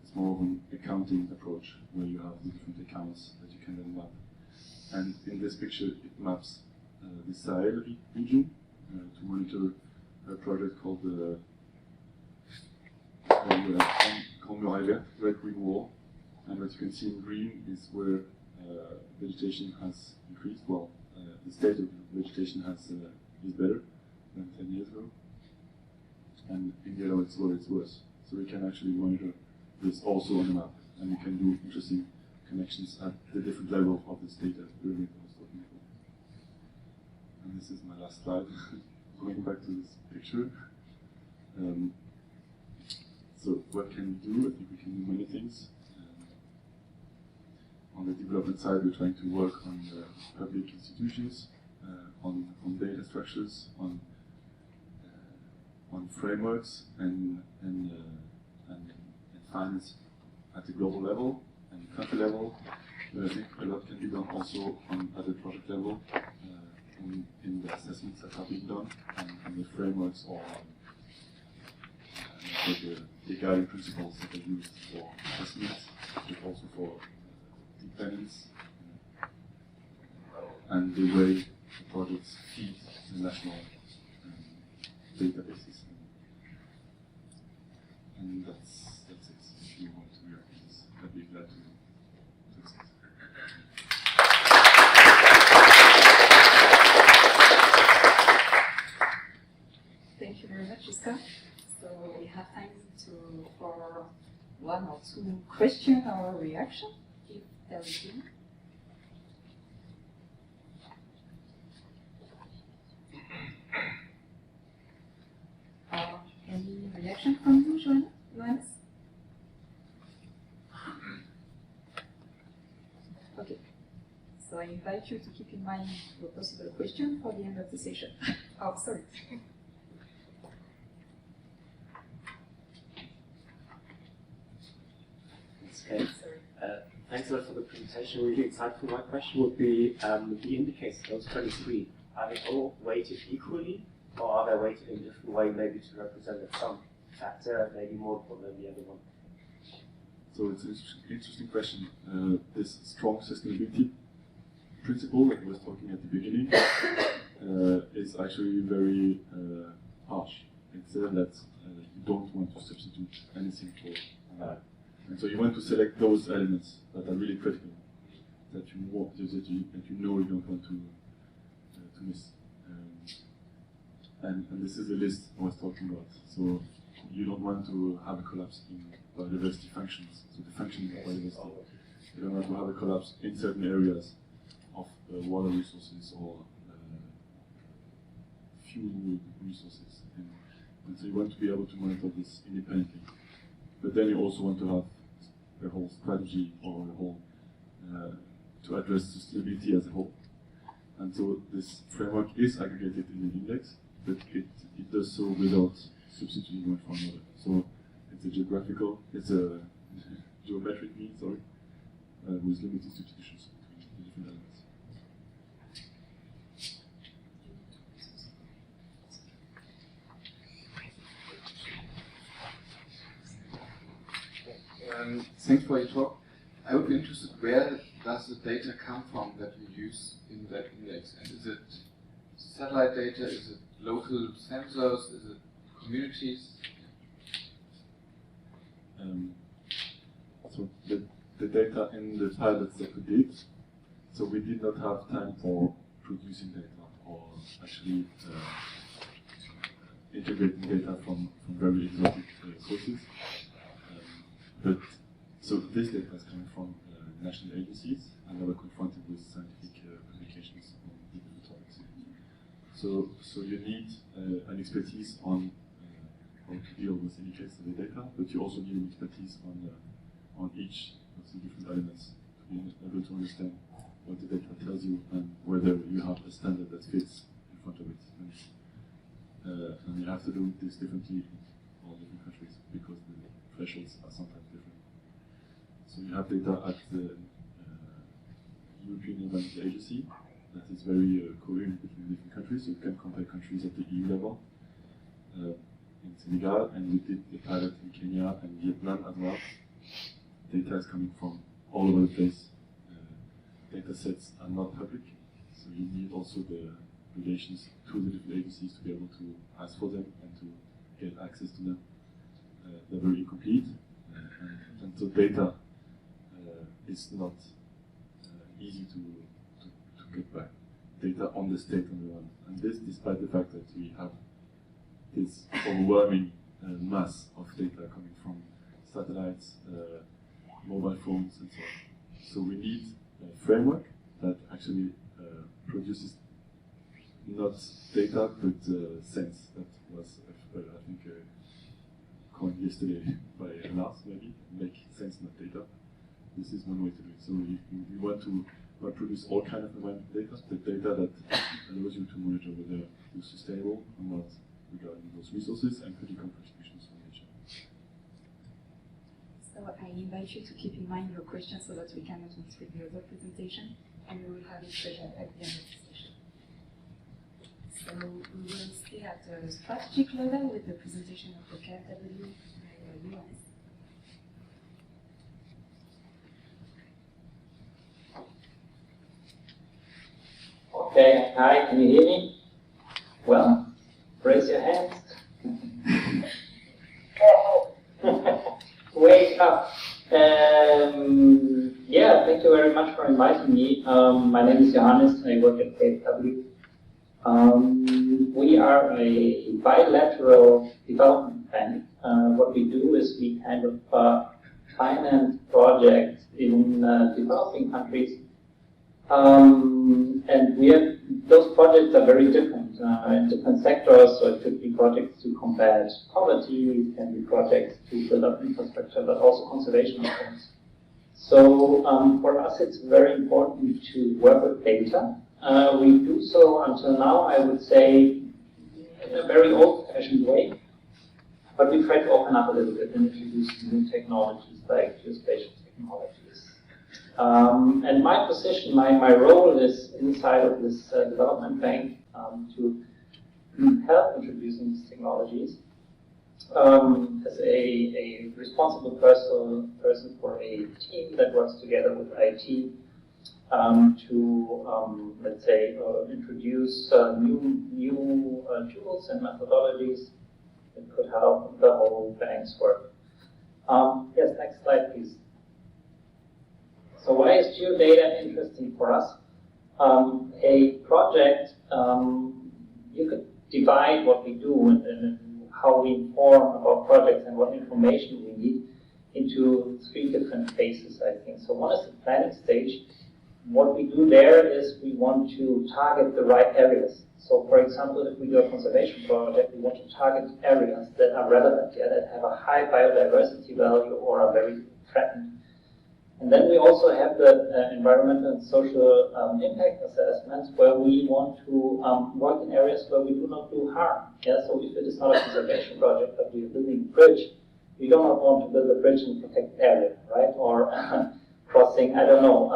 [SPEAKER 2] it's more of an accounting approach where you have the different accounts that you can then map And in this picture, it maps the Sahel region to monitor a project called the Red-Green Wall. And what you can see in green is where vegetation has increased. Well, the state of vegetation is better than 10 years ago. And in yellow, it's where it's worse. So we can actually monitor this also on the map, and we can do interesting connections at the different level of this data pyramid I was talking about. And this is my last slide. Going back to this picture. So what can we do? I think we can do many things. On the development side, we're trying to work on public institutions, on data structures, on frameworks and finance at the global level and country level. But I think a lot can be done also at the project level in the assessments that are being done and the frameworks or the guiding principles that are used for assessments, but also for dependence and the way the projects feed the national databases. And that's it. If you want to react to this, I'd be glad to discuss.
[SPEAKER 1] Thank you very much, Oskar. So we have time for one or two questions or reaction, if there is any. Any reaction from you, Johannes? Okay. So I invite you to keep in mind the possible question for the end of the session. Oh, sorry.
[SPEAKER 6] Okay. Thanks a lot for the presentation. Really insightful. My question would be the indicators, those 23, are they all weighted equally, or are they weighted in a different way, maybe to represent that some factor maybe more important than the other one?
[SPEAKER 2] So it's an interesting question. This strong sustainability principle that I was talking at the beginning is actually very harsh. It says that you don't want to substitute anything for and so you want to select those elements that are really critical, that you know you don't want to miss. And this is the list I was talking about. So you don't want to have a collapse in biodiversity functions. So the functioning of biodiversity. You don't want to have a collapse in certain areas of water resources or fuel resources. And so you want to be able to monitor this independently. But then you also want to have a whole strategy or a whole to address sustainability as a whole. And so this framework is aggregated in an index, but it does so without substituting one for another. So it's a geometric mean, with limited substitutions between the different elements.
[SPEAKER 7] Thanks for your talk. I would be interested, where does the data come from that you use in that index? And is it satellite data? Is it local sensors? Is it communities?
[SPEAKER 2] So the data in the pilots that we did, so we did not have time for producing data or actually integrating data from very exotic sources. But so this data is coming from national agencies, and they were confronted with scientific publications on different topics. So you need an expertise on how to deal with indicators of the data, but you also need an expertise on each of the different elements to be able to understand what the data tells you and whether you have a standard that fits in front of it. And you have to do this differently in all different countries because the thresholds are sometimes different. So you have data at the European Environmental Agency that is very coherent between different countries, so you can compare countries at the EU level. In Senegal, and we did the pilot in Kenya and Vietnam as well. Data is coming from all over the place. data sets are not public, so you need also the relations to the different agencies to be able to ask for them and to get access to them. They're very incomplete, and so data is not easy to get back. Data on the state on the one, and this despite the fact that we have this overwhelming mass of data coming from satellites, mobile phones, and so on. So we need a framework that actually produces not data but sense. That was, I think, coined yesterday by Lars, maybe. Make sense, not data. This is one way to do it. So we want to produce all kinds of environmental data, the data that allows you to monitor whether it's sustainable or not regarding those resources and critical contributions from nature.
[SPEAKER 1] So I invite you to keep in mind your questions so that we can advance with the other presentation, and we will have it at the end of the session. So we will stay at the strategic level with the presentation of the CartONG by Johannes.
[SPEAKER 4] Okay, hi, can you hear me? Well, raise your hands. Wake up. Yeah, thank you very much for inviting me. My name is Johannes. I work at KfW. We are a bilateral development bank. What we do is we kind of finance projects in developing countries. And we have, those projects are very different in different sectors. So it could be projects to combat poverty, it can be projects to build up infrastructure, but also conservation of things. So for us, it's very important to work with data. We do so until now, I would say, in a very old-fashioned way. But we try to open up a little bit and introduce new technologies like geospatial technologies. And my position, my role is inside of this development bank to help introducing these technologies as a responsible person for a team that works together with IT to, let's say, introduce new tools and methodologies that could help the whole bank's work. Yes, next slide, please. So why is geodata interesting for us? A project, you could divide what we do and how we inform about projects and what information we need into 3 different phases, I think. So one is the planning stage. What we do there is we want to target the right areas. So for example, if we do a conservation project, we want to target areas that are relevant, that have a high biodiversity value or are very threatened. And then we also have the environmental and social impact assessments, where we want to work in areas where we do not do harm. Yeah? So if it is not a conservation project, but we are building a bridge, we do not want to build a bridge in a protected area, right? Or crossing, I don't know,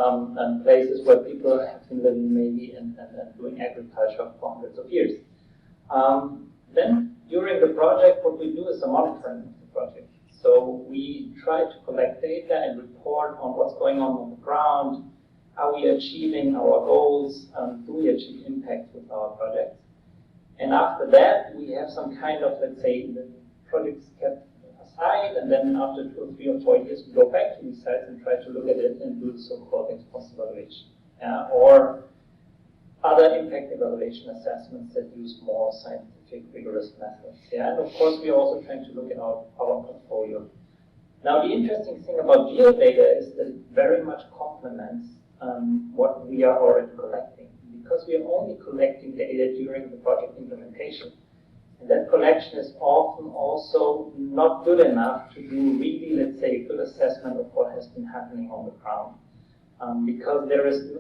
[SPEAKER 4] places where people have been living maybe and doing agriculture for hundreds of years. Then during the project, what we do is the monitoring of the project. So we try to collect data and report on what's going on the ground. Are we achieving our goals? Do we achieve impact with our projects? And after that, we have some kind of, let's say, the project's kept aside, and then after 2 or 3 or 4 years, we go back to these sites and try to look at it and do the so-called ex-post evaluation. Or other impact evaluation assessments that use more scientific, rigorous methods. And of course, we are also trying to look at our portfolio. Now, the interesting thing about geodata is that it very much complements what we are already collecting, because we are only collecting data during the project implementation. And that collection is often also not good enough to do really, let's say, a good assessment of what has been happening on the ground. Because there's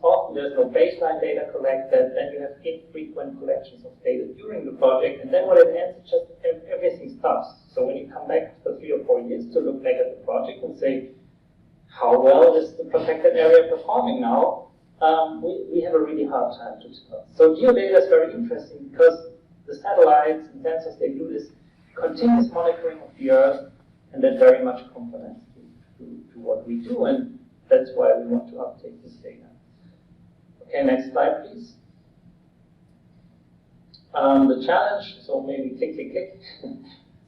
[SPEAKER 4] no baseline data collected, then you have infrequent collections of data during the project, and then when it ends, it's just everything stops. So when you come back after 3 or 4 years to look back at the project and say, how well is the protected area performing now, we have a really hard time to tell. So geodata is very interesting because the satellites and sensors, they do this continuous monitoring of the Earth, and that very much complements to what we do. And that's why we want to uptake this data. Okay, next slide, please. The challenge, so maybe click, click, click,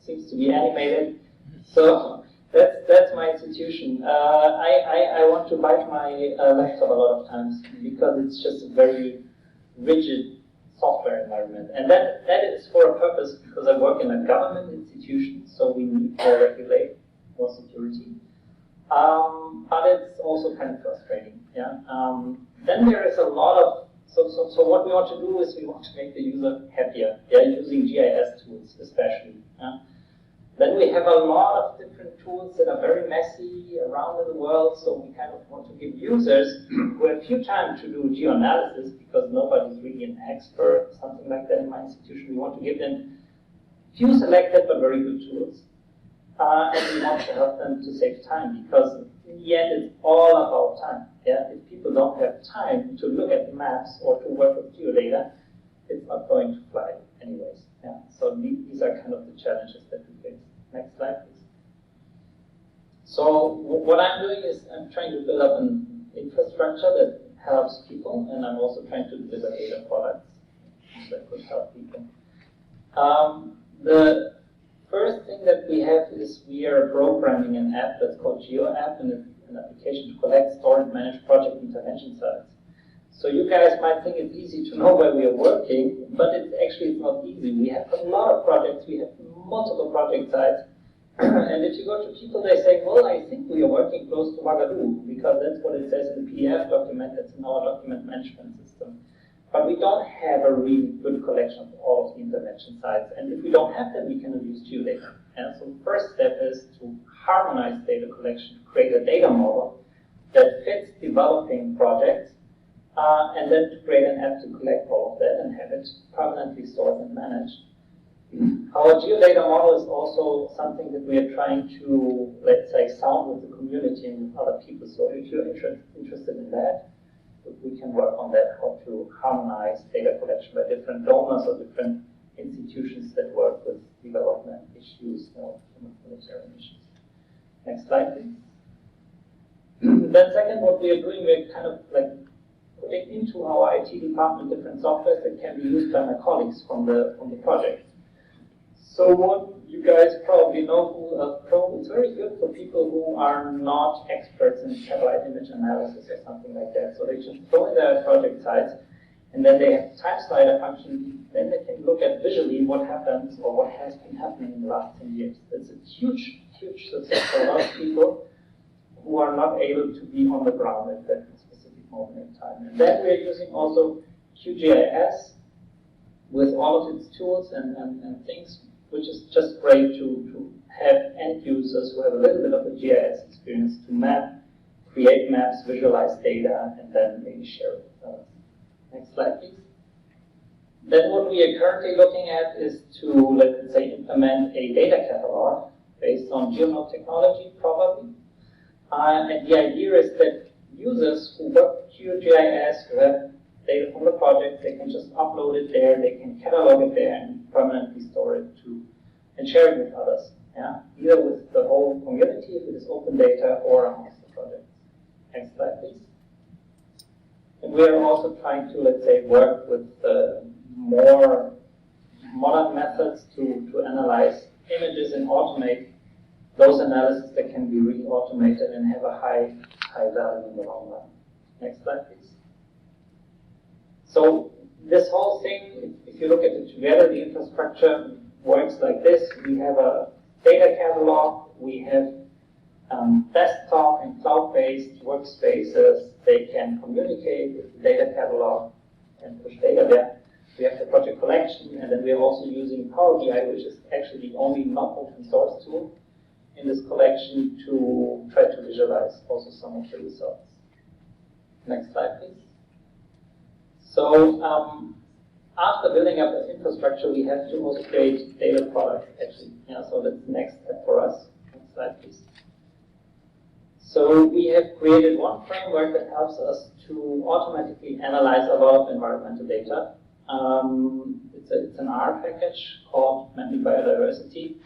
[SPEAKER 4] seems to be animated. So that's my institution. I want to bite my laptop a lot of times because it's just a very rigid software environment. And that is for a purpose because I work in a government institution, so we need to regulate more security. But it's also kind of frustrating. Yeah. Then there is a lot of so what we want to do is we want to make the user happier. Yeah, using GIS tools especially. Yeah. Then we have a lot of different tools that are very messy around in the world. So we kind of want to give users who have few time to do geoanalysis because nobody's really an expert, something like that in my institution. We want to give them few selected but very good tools. And we want to help them to save time because in the end it's all about time. Yeah? If people don't have time to look at maps or to work with geodata, it's not going to fly anyways. Yeah? So these are kind of the challenges that we face. Next slide, please. So what I'm doing is I'm trying to build up an infrastructure that helps people, and I'm also trying to deliver data products that could help people. The first thing that we have is we are programming an app that's called GeoApp, and it's an application to collect, store, and manage project intervention sites. So you guys might think it's easy to know where we are working, but it's not easy. We have a lot of projects, we have multiple project sites, and if you go to people, they say, well, I think we are working close to Ouagadougou, because that's what it says in the PDF document, that's in our document management system. But we don't have a really good collection of all of the intervention sites, and if we don't have them, we cannot use geodata. And so the first step is to harmonize data collection, to create a data model that fits developing projects, and then to create an app to collect all of that and have it permanently stored and managed. Our geodata model is also something that we are trying to, let's say, sound with the community and with other people. So if you're interested in that, we can work on that, how to harmonize data collection by different donors or different institutions that work with development issues or military missions. Next slide, please. Then second, what we are doing, we're kind of like putting into our IT department different softwares that can be used by my colleagues from the project. So what you guys probably know, Pro is very good for people who are not experts in satellite image analysis or something like that. So they just throw in their project sites, and then they have time slider function. Then they can look at visually what happens or what has been happening in the last 10 years. It's a huge, huge success for a lot of people who are not able to be on the ground at that specific moment in time. And then we're using also QGIS with all of its tools and things, which is just great to have end users who have a little bit of a GIS experience to map, create maps, visualize data, and then maybe share it with others. Next slide, please. Then what we are currently looking at is to, let's say, implement a data catalog based on GeoNode technology, probably. And the idea is that users who work with QGIS, who have data from the project, they can just upload it there, they can catalog it there, and permanently store it and share it with others. Yeah? Either with the whole community, if it is open data, or amongst the projects. Next slide, please. And we are also trying to, let's say, work with more modern methods to analyze images and automate those analyses that can be really automated and have a high value in the long run. Next slide, please. So this whole thing, if you look at it together, the infrastructure works like this. We have a data catalog, we have desktop and cloud-based workspaces. They can communicate with the data catalog and push data there. We have the project collection, and then we are also using Power BI, which is actually the only not open source tool in this collection, to try to visualize also some of the results. Next slide, please. So after building up the infrastructure, we have to also create data products, actually. Yeah, so that's the next step for us. Next slide, please. So we have created one framework that helps us to automatically analyze a lot of environmental data. It's an R package called Mental Biodiversity.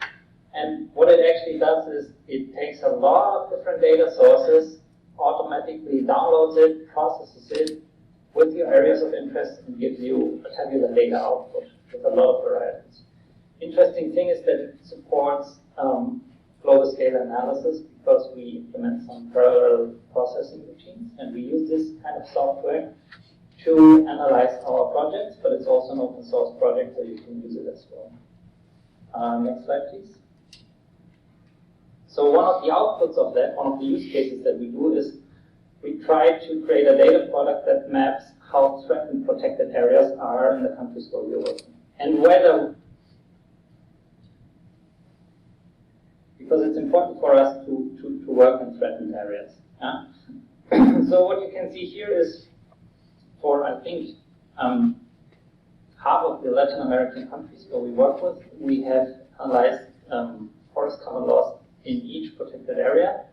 [SPEAKER 4] And what it actually does is it takes a lot of different data sources, automatically downloads it, processes it, with your areas of interest and gives you a tabular data output with a lot of varieties. Interesting thing is that it supports global scale analysis because we implement some parallel processing routines, and we use this kind of software to analyze our projects, but it's also an open source project, so you can use it as well. Next slide, please. So one of the outputs of that, one of the use cases that we do is we try to create a data product that maps how threatened protected areas are in the countries where we're working. And whether, because it's important for us to work in threatened areas. So what you can see here is for, I think, half of the Latin American countries where we work with, we have analyzed forest cover loss in each protected area.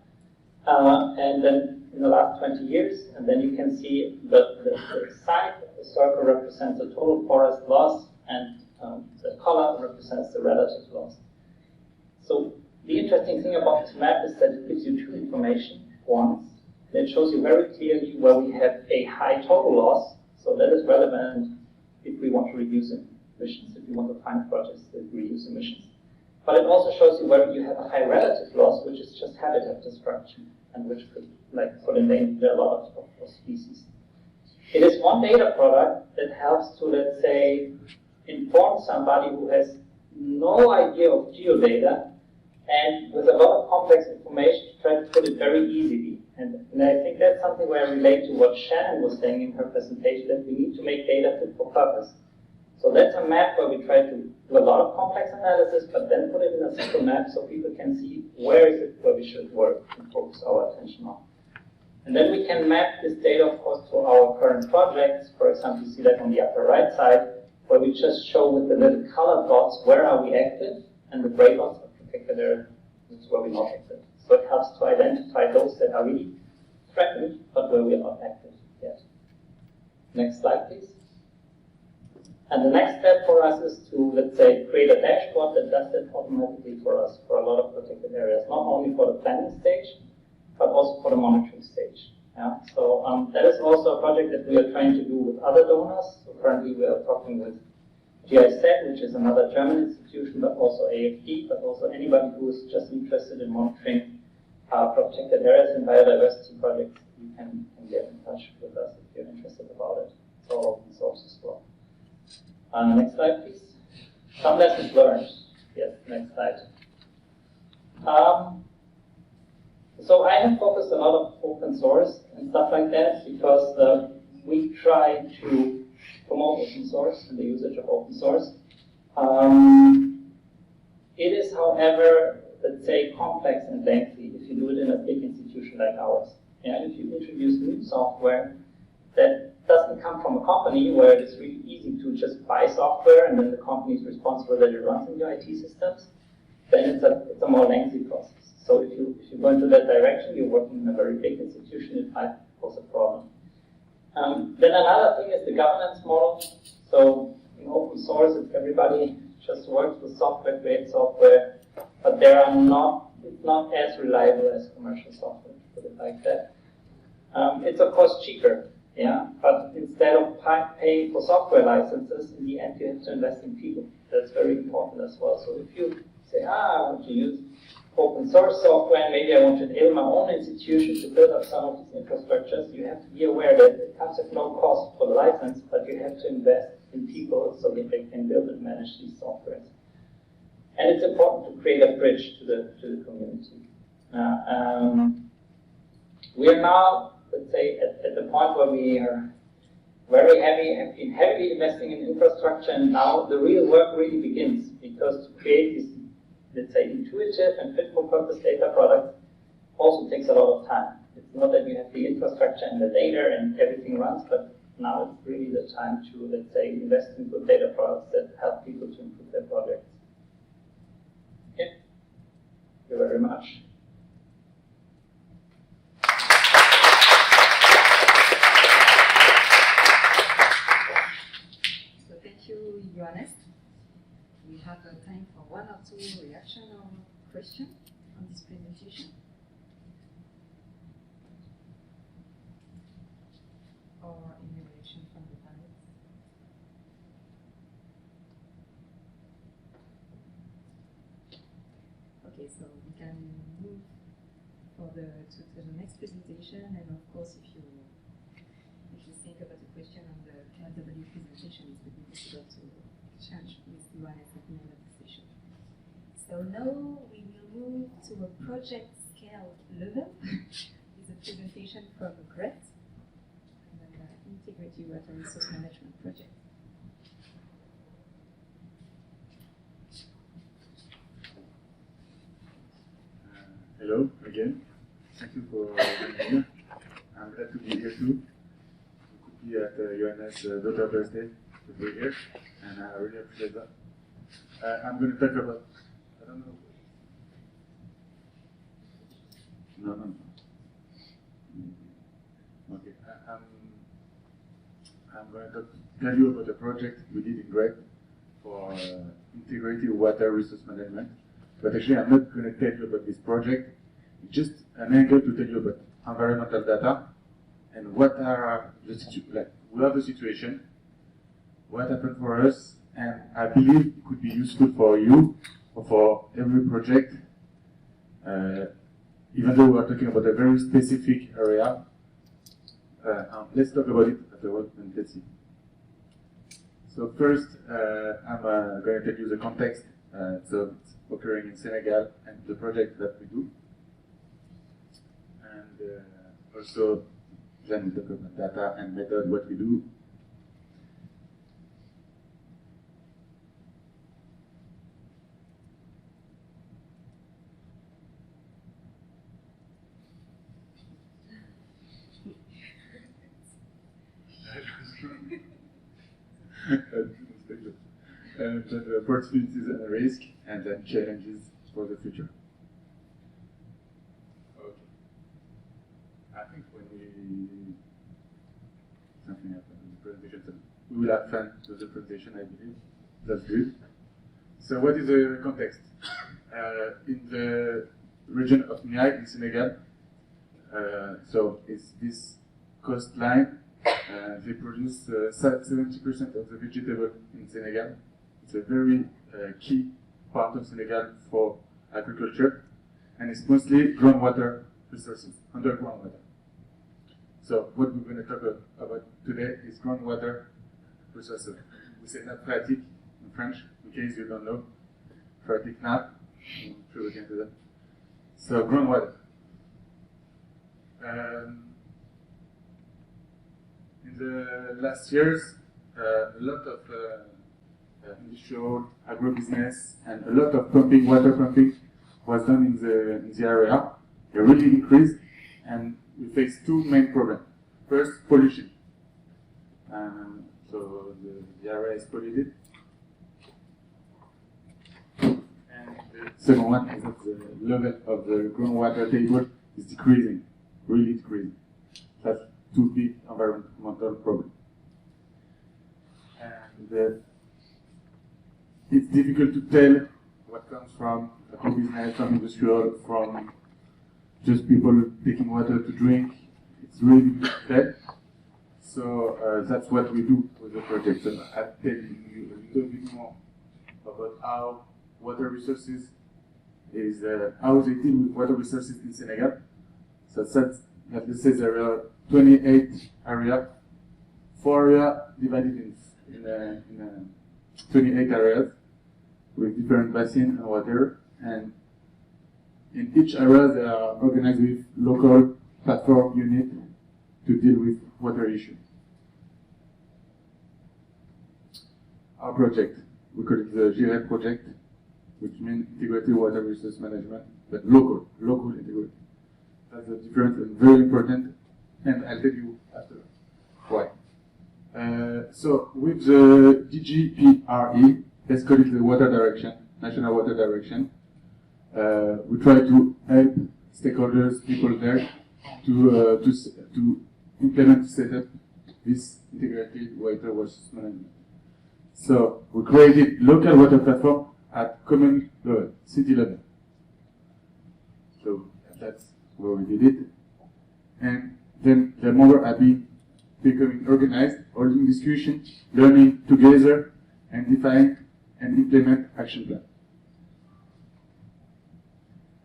[SPEAKER 4] And then in the last 20 years, and then you can see that the side of the circle represents the total forest loss, and the color represents the relative loss. So the interesting thing about this map is that it gives you two information. One, and it shows you very clearly where we have a high total loss, so that is relevant if we want to reduce emissions, if we want to find projects that reduce emissions. But it also shows you where you have a high relative loss, which is just habitat destruction, and which could put in danger a lot of species. It is one data product that helps to, let's say, inform somebody who has no idea of geodata, and with a lot of complex information to try to put it very easily. And I think that's something where I relate to what Shannon was saying in her presentation, that we need to make data fit for purpose. So that's a map where we try to do a lot of complex analysis, but then put it in a simple map so people can see where is it where we should work and focus our attention on. And then we can map this data, of course, to our current projects. For example, you see that on the upper right side, where we just show with the little colored dots where are we active, and the gray dots are protected areas where we're not active. So it helps to identify those that are really threatened, but where we are not active yet. Next slide, please. And the next step for us is to, let's say, create a dashboard that does that automatically for us for a lot of protected areas, not only for the planning stage, but also for the monitoring stage. Yeah? So that is also a project that we are trying to do with other donors. So currently we are talking with GIZ, which is another German institution, but also AFD, but also anybody who is just interested in monitoring protected areas and biodiversity projects, you can get in touch with us if you're interested about it. It's all open source as well. Next slide, please. Some lessons learned. Yes, next slide. So I have focused a lot of open source and stuff like that because we try to promote open source and the usage of open source. It is, however, let's say, complex and lengthy if you do it in a big institution like ours. Yeah, if you introduce new software that doesn't come from a company where it is really easy to just buy software and then the company is responsible that it runs in your IT systems, then it's a more lengthy process. So if you go into that direction, you're working in a very big institution, it might cause a problem. Then another thing is the governance model. So in open source, it's everybody just works with software, creates software, but it's not as reliable as commercial software, to put it like that. It's of course cheaper. Yeah, but instead of paying for software licenses, in the end you have to invest in people. That's very important as well. So if you say, I want to use open source software and maybe I want to enable my own institution to build up some of these infrastructures, you have to be aware that it comes at no cost for the license, but you have to invest in people so that they can build and manage these softwares. And it's important to create a bridge to the community. We are now, let's say, at the point where we are very have been heavily investing in infrastructure, and now the real work really begins, because to create these, let's say, intuitive and fit-for-purpose data products also takes a lot of time. It's not that you have the infrastructure and the data and everything runs, but now it's really the time to, let's say, invest in good data products that help people to improve their projects. Okay. Thank you very much.
[SPEAKER 8] So thank you, Johannes. We have time for one or two reaction or question on this presentation. or any reaction from the panelists? Okay, so we can move to the next presentation, and of course, if you think about a question on the KW presentation, it would be possible to change with Johannes at the end of the session. So now we will move to a project scale level with a presentation from GRET, an integrated water resource management project.
[SPEAKER 3] Hello again. Thank you for being here. I'm glad to be here too. We could be at Johannes' daughter's birthday to be here, and I really appreciate that. I'm going to talk about, I don't know. No. Okay. I'm going to tell you about a project we did in GRET for integrated water resource management. But actually, I'm not going to tell you about this project. It's just an angle to tell you about environmental data and what are the we have a situation, what happened for us, and I believe it could be useful for you or for every project, even though we are talking about a very specific area. Let's talk about it afterwards and let's see. So first, I'm going to tell you the context. So it's occurring in Senegal and the project that we do. And also, then we talk about data and method, what we do. And then the opportunities and risk, and then challenges for the future. Okay. I think when something happened in the presentation, so we will have fun with the presentation, I believe. That's good. So what is the context? In the region of Niayes in Senegal, so it's this coastline. They produce 70% of the vegetable in Senegal. It's a very key part of Senegal for agriculture, and it's mostly groundwater resources, underground water. So what we're going to talk about today is groundwater resources. We say not pratique in French, in case you don't know. Pratique not. I'm sure we can do that. So groundwater. In the last years, a lot of industrial agribusiness and a lot of water pumping was done in the area. It really increased, and we face two main problems. First, pollution. So the area is polluted. And the second one is that the level of the groundwater table is decreasing, really decreasing. That's two big environmental problems. And it's difficult to tell what comes from agribusiness, from industrial, from just people taking water to drink. It's really difficult to tell. So that's what we do with the project. So I'll tell you a little bit more about how water resources is, how they deal with water resources in Senegal. So that's, let's say there are 28 areas, 4 areas divided in 28 areas with different basins and water, and in each area they are organized with local platform unit to deal with water issues. Our project, we call it the GRET project, which means integrated water resource management, but local integrated. That's the difference and very important, and I'll tell you after why. So with the DGPRE, let's call it the water direction, national water direction, we try to help stakeholders, people there, to implement, set up this integrated water resource management. So we created local water platform at common level, city level. So that's where we did it. And then the members have been becoming organized, holding discussion, learning together, and define and implement action plan.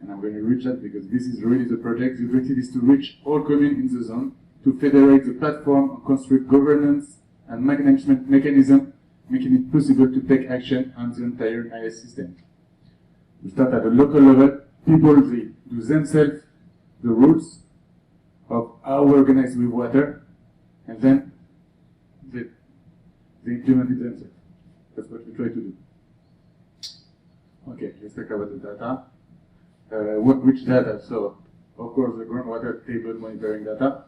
[SPEAKER 3] And I'm going to reach that because this is really the project. The objective is to reach all communes in the zone, to federate the platform and construct governance and management mechanism, making it possible to take action on the entire IS system. We start at the local level. People, they do themselves the rules of how we organize with water, and then they implement it themselves. That's what we try to do. Okay, let's talk about the data. Which data? So, of course, the groundwater table monitoring data.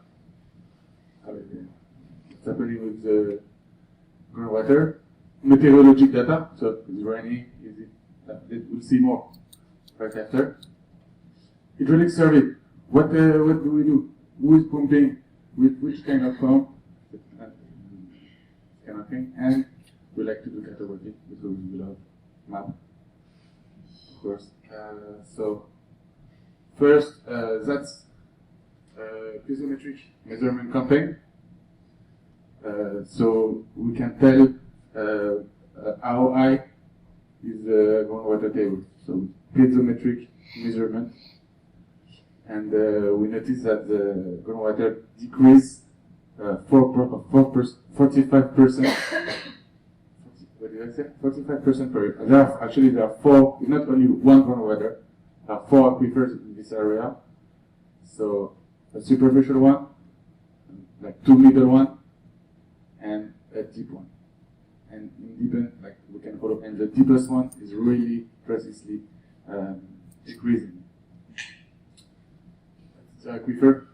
[SPEAKER 3] What's happening with the groundwater? Meteorologic data. So, it's raining, is it? We'll see more right after. Hydraulic survey. What do we do? Who is pumping? With which kind of pump? Kind of thing. And we like to do cartography because we love map, of course. So first, that's piezometric measurement campaign. So we can tell how high is the groundwater table. So piezometric measurement. And we notice that the groundwater decreased 45%. What did I say? 45% per year. There are four, not only one groundwater, there are four aquifers in this area. So a superficial one, like two middle one, and a deep one. And independent, like we can follow, and the deepest one is really precisely decreasing. The aquifer.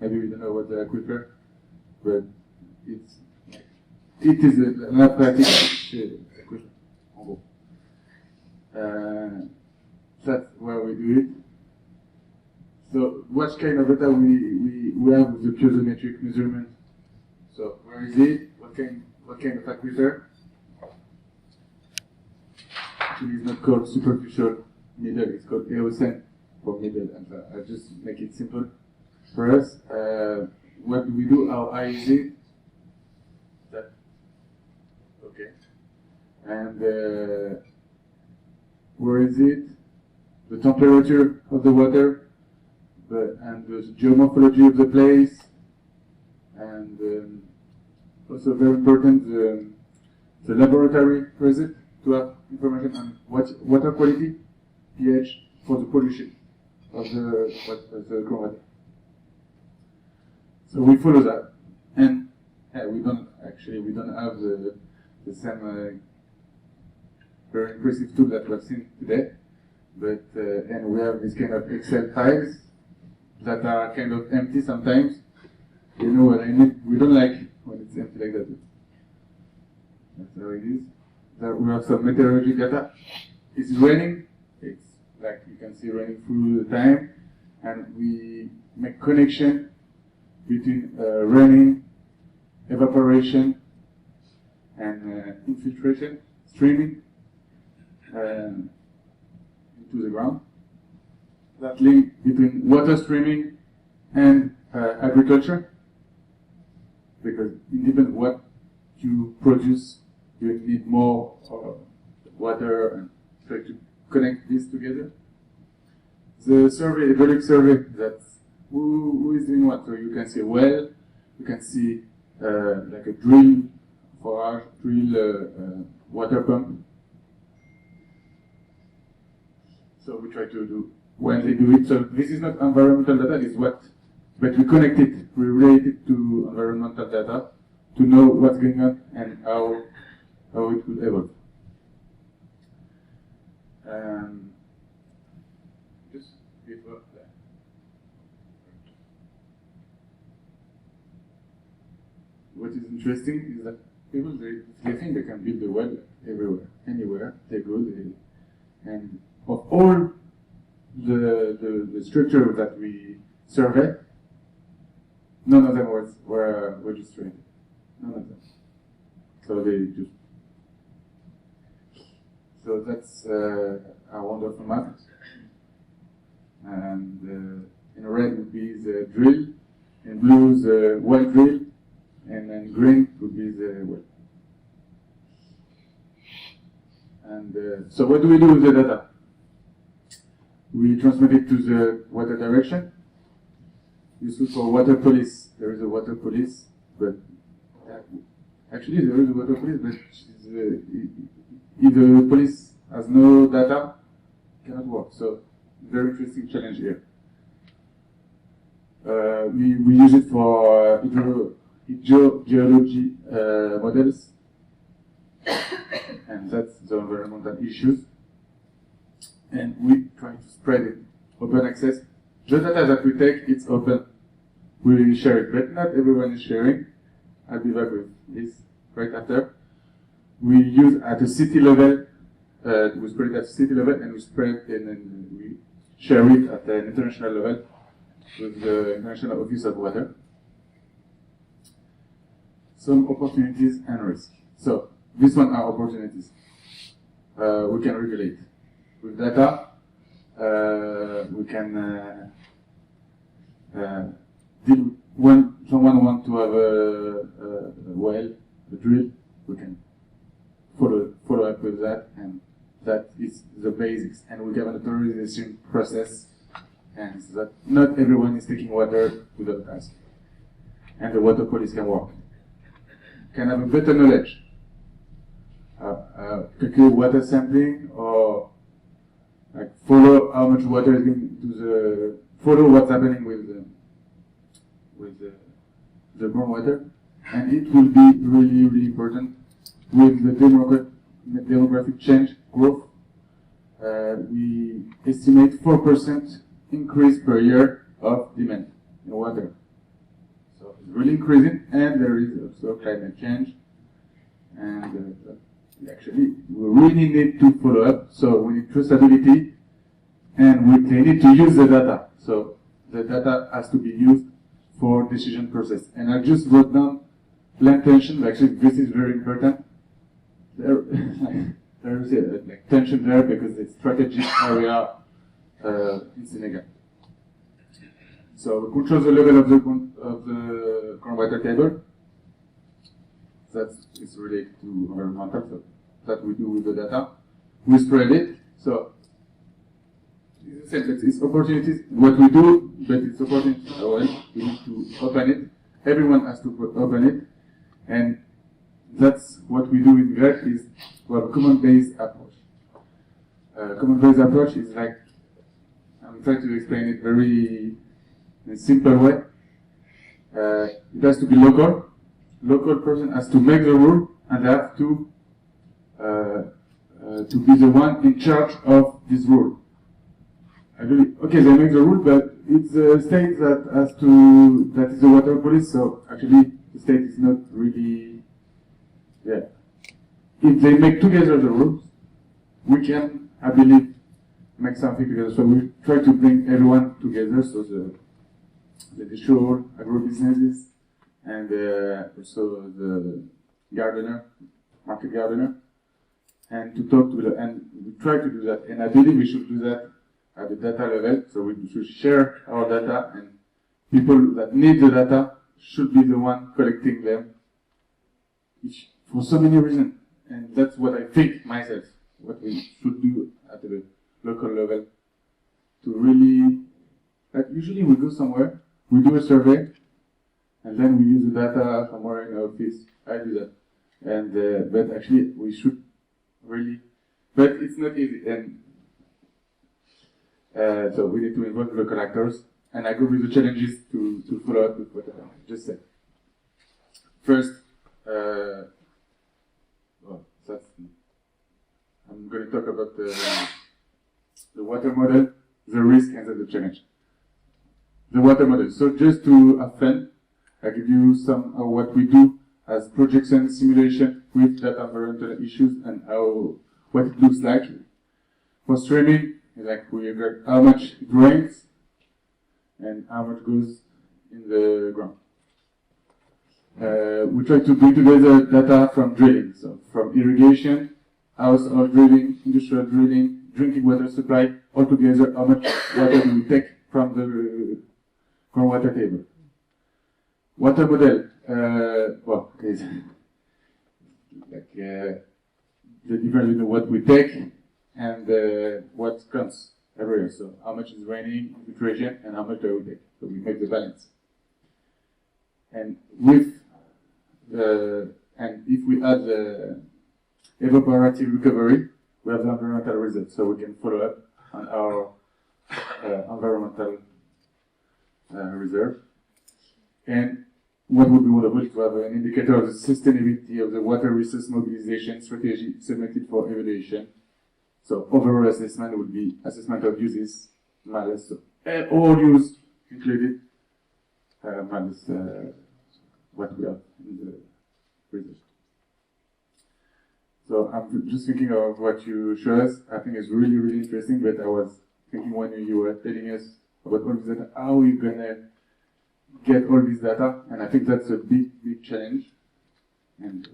[SPEAKER 3] Maybe we don't know what the aquifer, but it is an aquatic aquifer. That's where we do it. So, what kind of data we have with the piezometric measurement? So, where is it? What kind of aquifer? Actually, it's not called superficial middle. It's called Eocene for middle. And I'll just make it simple for us. What do we do? How high is it? That okay. And where is it? The temperature of the water, and the geomorphology of the place, and also very important the laboratory result to have information on water quality, pH for the pollution of the groundwater. So we follow that, and we don't have the same very impressive tool that we've seen today, but and we have this kind of Excel files that are kind of empty sometimes. You know what I mean? We don't like when it's empty like that. That's how it is. There we have some meteorologic data. It's raining. It's like you can see raining through the time, and we make connection between raining, evaporation, and infiltration, streaming into the ground. That link between water streaming and agriculture, because it depends what you produce, you need more water, and try to connect this together. The survey, hydraulic survey, that's who is doing what. So you can see a well, you can see like a drill, forage, drill, water pump. So we try to do when they do it. So this is not environmental data, it's what, but we connect it, we relate it to environmental data to know what's going on and how it will evolve. Just before that. What is interesting is that people, they think they can build a well everywhere, anywhere, they go, and of all the structure that we survey, none of them were registered. None of them. So they just. So that's a wonderful map. And in red would be the drill, in blue the well drill, and then green would be the well. And so what do we do with the data? We transmit it to the water direction. Useful for water police. There is a water police, but actually there is a water police, but if the police has no data, it cannot work. So very interesting challenge here. We use it for hydrogeology models, and that's the environmental issues. And we try to spread it, open access. The data that we take, it's open. We share it, but not everyone is sharing. I'll be back with this right after. We use at a city level, we spread it at a city level, and we spread it and we share it at an international level with the International Office of Water. Some opportunities and risks. So, this one are opportunities. We can regulate. With data, we can deal when someone wants to have a well, a drill, we can follow up with that, and that is the basics. And we have an authorization process, and so that not everyone is taking water without asking. And the water police can work. Can have a better knowledge. Calculate water sampling, or like follow how much water is going to the, follow what's happening with the groundwater, and it will be really, really important with the demographic change growth. We estimate 4% increase per year of demand in water. So it's really increasing, and there is also climate change, and actually we really need to follow up. So we need traceability, and we need to use the data. So the data has to be used for decision process. And I just wrote down land tension. Actually, this is very important. There is a tension there because it's strategic area in Senegal. So we control the level of the groundwater table. That is related to environmental. So that we do with the data. We spread it. So it's opportunities. What we do, but it's opportunities as well. We need to open it. Everyone has to open it, and that's what we do in GRET is we have a common-based approach. Common-based approach is like, I'm trying to explain it very in a simple way. It has to be local. Local person has to make the rule, and they have to be the one in charge of this rule. Okay, they make the rule, but it's the state that has to, that is the water police, so actually the state is not really, yeah. If they make together the rules, we can, I believe, make something together. So we try to bring everyone together, so the industrial agro-businesses, and also the gardener, market gardener, and to talk to the, and we try to do that. And I believe we should do that at the data level, so we should share our data, and people that need the data should be the one collecting them for so many reasons. And that's what I think myself, what we should do at the local level to really, like usually we go somewhere, we do a survey, and then we use the data somewhere in our office. I do that. And, but actually we should really, but it's not easy. And so we need to involve local actors, and I go with the challenges to follow up with what I just said. First, I'm going to talk about the water model, the risk, and the challenge. The water model. So just to have fun, I give you some of what we do as projection simulation with data environmental issues and what it looks like. For streaming, like we got how much it rains and how much goes in the ground. We try to bring together data from drilling, so from irrigation, household drilling, industrial drilling, drinking water supply, all together how much water do we take from the groundwater table. Water model, well, it's like the difference between what we take and what comes every year. So how much is raining, filtration, and how much do we take? So we make the balance. And with and if we add the evaporative recovery, we have the environmental results, so we can follow up on our environmental reserve. And what would be wonderful to have an indicator of the sustainability of the water resource mobilization strategy submitted for evaluation. So overall assessment would be assessment of uses minus all use included minus what we have in the result. So I'm just thinking of what you showed us. I think it's really, really interesting, but I was thinking when you were telling us about all this data, how are you gonna get all this data? And I think that's a big, big challenge. And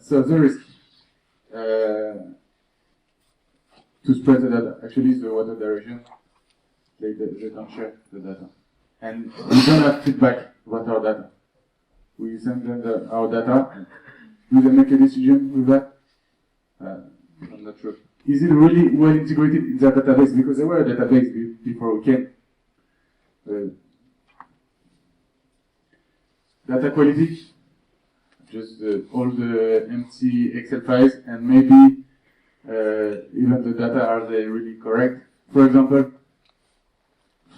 [SPEAKER 3] so the risk to spread the data actually is the water direction. They don't share the data, and we don't have feedback about our data. We send them our data. Do they make a decision with that? I'm not sure. Is it really well integrated in the database? Because there were a database before we came. Data quality, just all the empty Excel files, and maybe even the data, are they really correct? For example,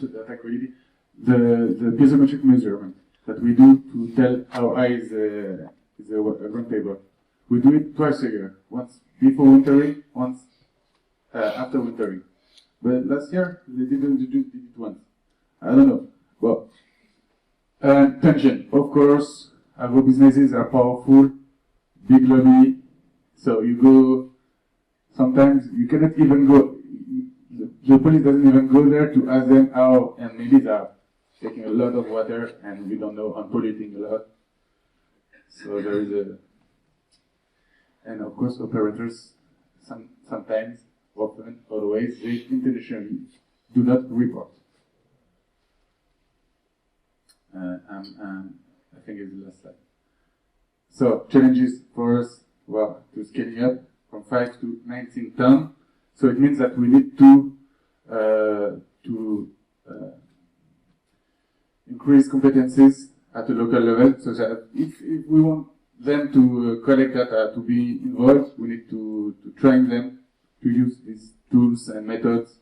[SPEAKER 3] data quality, the piezometric measurement that we do to tell how high is a ground table. We do it twice a year, once before wintering, once after wintering. But last year, they didn't do it once. I don't know. Well, tension. Of course, agro businesses are powerful, big lobby. So you go, sometimes you cannot even go, the police doesn't even go there to ask them how, and maybe they are taking a lot of water and we don't know, and polluting a lot. So there is a, and of course operators sometimes, often, always, they intentionally do not report. I think it's the last slide. So challenges for us, well, to scaling up from 5 to 19 tons. So it means that we need to increase competencies at a local level, so that if we want them to collect data, to be involved, we need to train them to use these tools and methods.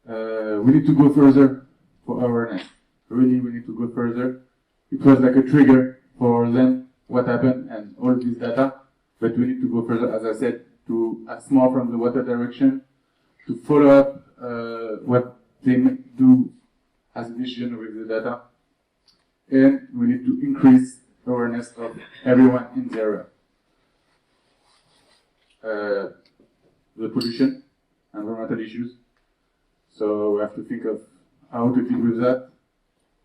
[SPEAKER 3] We need to go further for awareness. Really, we need to go further. It was like a trigger for them, what happened, and all this data, but we need to go further, as I said, to ask more from the water direction, to follow up what they do as a decision with the data, and we need to increase awareness of everyone in the area. The pollution, environmental issues, so we have to think of how to deal with that.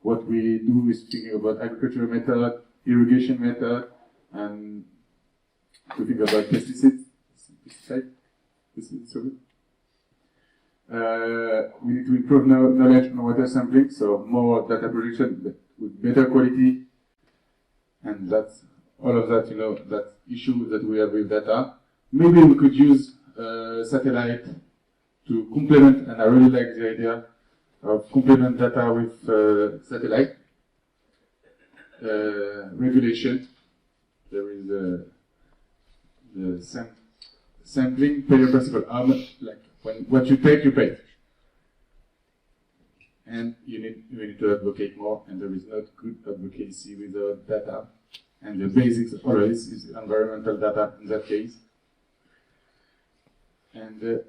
[SPEAKER 3] What we do is thinking about agricultural method, irrigation method, and to think about pesticides. Sorry. We need to improve knowledge on water sampling, so more data production, but with better quality. And that's all of that, that issue that we have with data. Maybe we could use satellite to complement, and I really like the idea of complement data with satellite. Regulation. There is the sampling payer principle. What you take, you pay. And you need to advocate more, and there is not good advocacy without data. And the basics always is environmental data in that case. And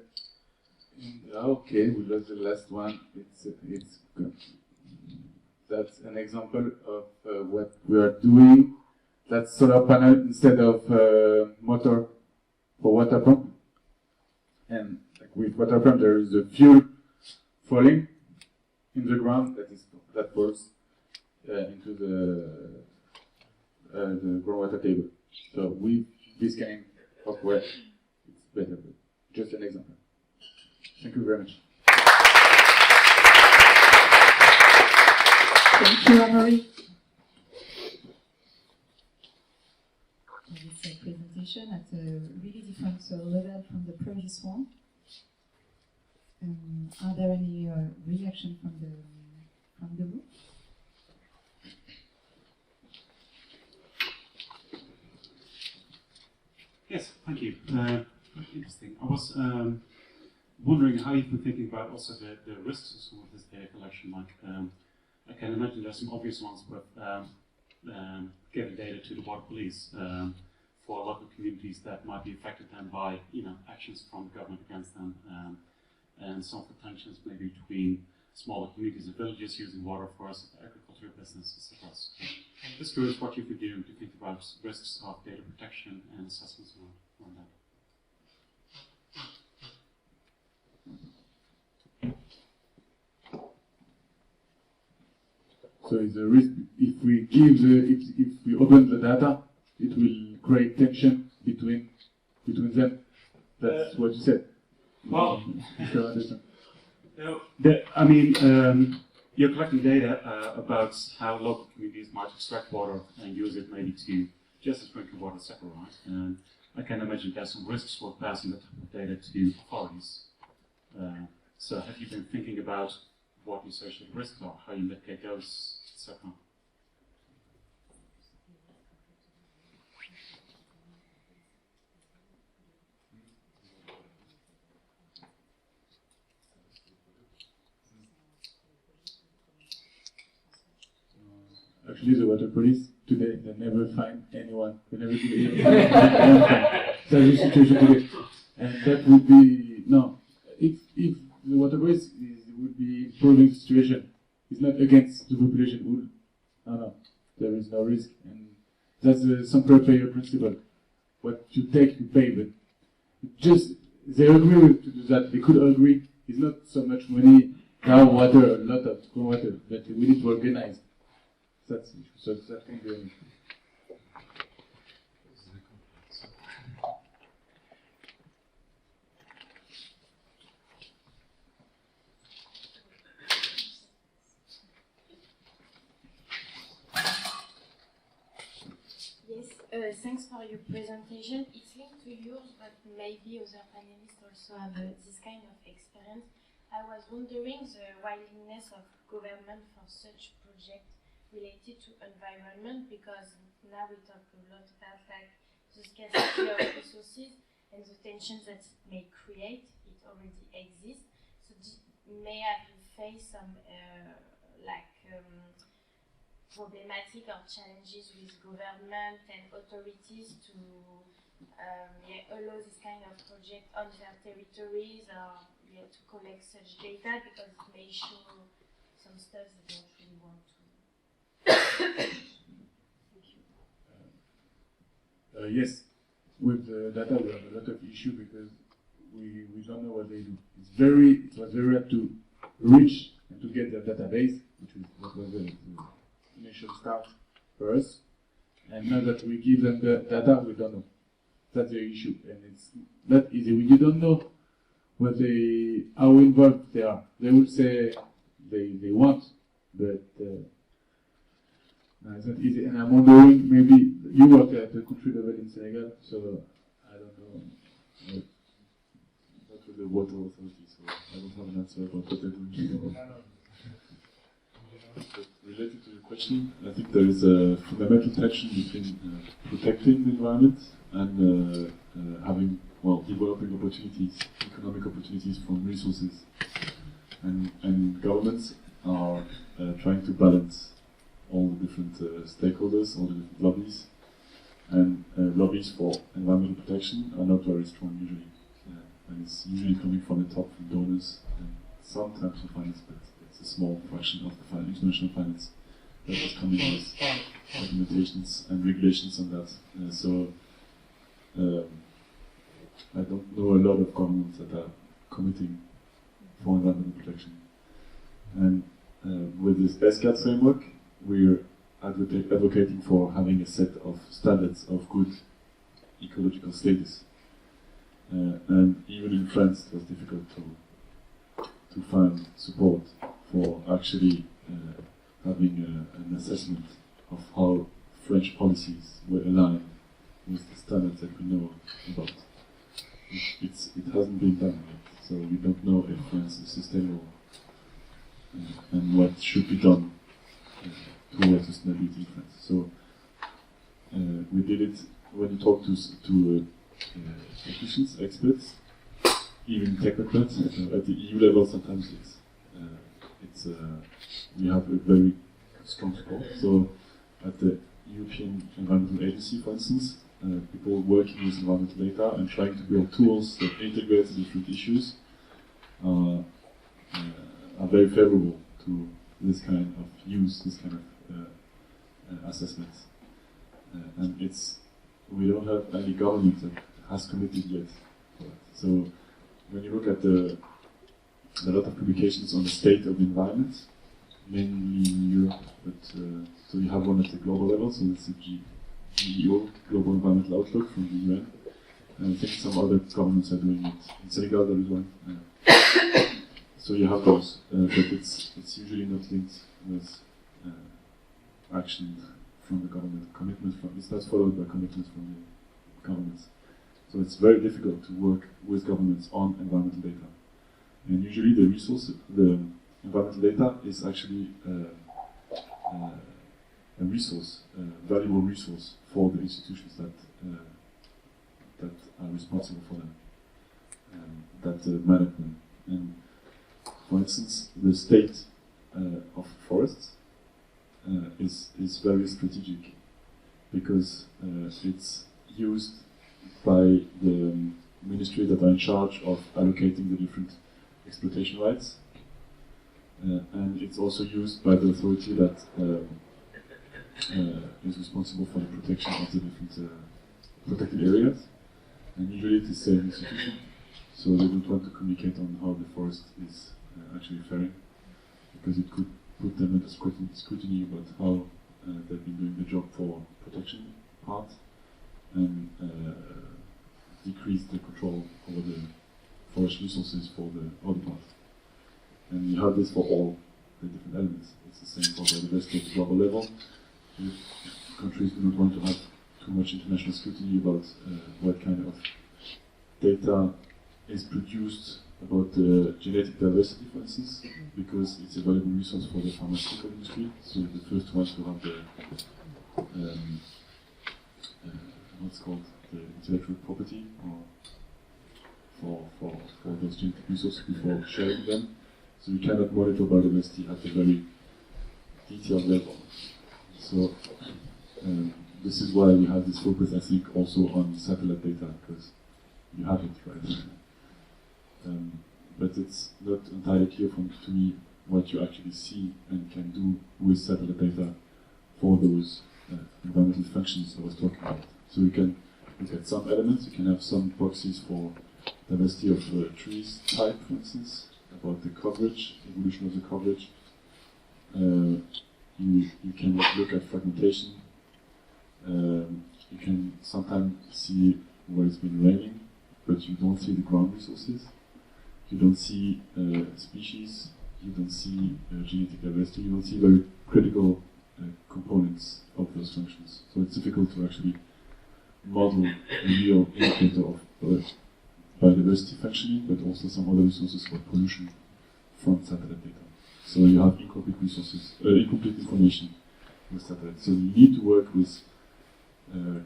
[SPEAKER 3] okay, we lost the last one. It's good. That's an example of what we are doing. That's solar panel instead of motor for water pump. And like with water pump, there is a fuel falling in the ground that falls into the groundwater table. So with this kind of work, it's better. Just an example. Thank you very much.
[SPEAKER 1] Thank you, Amaury.
[SPEAKER 8] It's a presentation at a really different level from the previous one. Are there any reaction from the group?
[SPEAKER 9] Yes, thank you. Interesting. I was wondering how you've been thinking about also the risks of some of this data collection. Like, I can imagine there's some obvious ones with giving data to the water police for local communities that might be affected then by actions from the government against them, and some of the tensions maybe between smaller communities and villages using water for agricultural business, etc. So, just curious what you've been doing to think about risks of data protection and assessments around that.
[SPEAKER 3] So it's a risk if we if we open the data, it will create tension between them. That's what you said.
[SPEAKER 9] Well,
[SPEAKER 3] if I understand.
[SPEAKER 9] You're collecting data about how local communities might extract water and use it maybe to just as drinking water, etc. Right? And I can imagine there's some risks for passing that type of data to authorities. So have you been thinking about what the associated risks are, how you mitigate those, etc.?
[SPEAKER 3] Actually, the water police today, they never find anyone. They never do anything. That's the situation today. And that would be, no, if the water police would be improving the situation, it's not against the population. No, there is no risk. And that's the simple payer principle. What you take, you pay. But just, they agree to do that. They could agree. It's not so much money, now water, a lot of water, but we need to organize. That's so that can be.
[SPEAKER 10] Yes, thanks for your presentation. It's linked to yours, but maybe other panelists also have this kind of experience. I was wondering the willingness of government for such projects related to environment, because now we talk a lot about like the scarcity of resources and the tensions that it may create. It already exists. So may have you faced some problematic or challenges with government and authorities to allow this kind of project on their territories, or to collect such data, because it may show some stuff they don't really want to.
[SPEAKER 3] Yes, with the data we have a lot of issue because we don't know what they do. It was very hard to reach and to get their database, which is what was the initial start for us. And now that we give them the data, we don't know. That's the issue, and it's not easy. You don't know how involved they are. They will say they want, but no, it's not easy. And I'm wondering, maybe you work at the country level in Senegal, so I don't know. Not with the water authority, so I don't have an answer about what they're doing.
[SPEAKER 2] But related to the question, I think there is a fundamental tension between protecting the environment and developing opportunities, economic opportunities from resources. And governments are trying to balance all the different stakeholders, all the different lobbies. And lobbies for environmental protection are not very strong usually. And it's usually coming from the top, from donors, and some types of finance, but it's a small fraction of the international finance that is coming with regulations and regulations on that. I don't know a lot of governments that are committing for environmental protection. And with this SCAT framework, we're advocating for having a set of standards of good ecological status. And even in France, it was difficult to find support for actually having an assessment of how French policies were aligned with the standards that we know about. It hasn't been done yet, so we don't know if France is sustainable and what should be done towards sustainability in France. So we did it when you talk to technicians, experts, even technocrats at the EU level. Sometimes we have a very strong support. So at the European Environmental Agency, for instance, people working with environmental data and trying to build tools that integrate the different issues are very favorable to this kind of use, this kind of assessments. And we don't have any government that has committed yet for that. So when you look at a lot of publications on the state of the environment, mainly in Europe, but so you have one at the global level, so it's the GEO, Global Environmental Outlook from the UN. And I think some other governments are doing it. In Senegal there is one. So you have those, but it's usually not linked with action from the government, it's not followed by commitments from the governments. So it's very difficult to work with governments on environmental data. And usually the environmental data is actually a resource, a valuable resource for the institutions that are responsible for them, that manage them. And for instance, the state of forests is very strategic because it's used by the ministry that are in charge of allocating the different exploitation rights, and it's also used by the authority that is responsible for the protection of the different protected areas, and usually it's the same institution, so they don't want to communicate on how the forest is actually faring, because it could put them under scrutiny about how they've been doing the job for protection part, and decrease the control over the forest resources for the other part. And you have this for all the different elements. It's the same for biodiversity at the global level. Countries do not want to have too much international scrutiny about what kind of data is produced about the genetic diversity, for instance, because it's a valuable resource for the pharmaceutical industry. So the first ones to have the what's called the intellectual property for those genetic resources before sharing them. So we cannot monitor biodiversity at a very detailed level. So this is why we have this focus, I think, also on satellite data, because you have it, right? But it's not entirely clear to me what you actually see and can do with satellite data for those environmental functions I was talking about. So you can look at some elements, you can have some proxies for diversity of trees type, for instance, about the coverage, evolution of the coverage. You can look at fragmentation. You can sometimes see where it's been raining, but you don't see the ground resources. You don't see species. You don't see genetic diversity. You don't see very critical components of those functions. So it's difficult to actually model a real indicator of biodiversity functioning, but also some other resources for pollution from satellite data. So you have incomplete resources, incomplete information with satellite. So you need to work with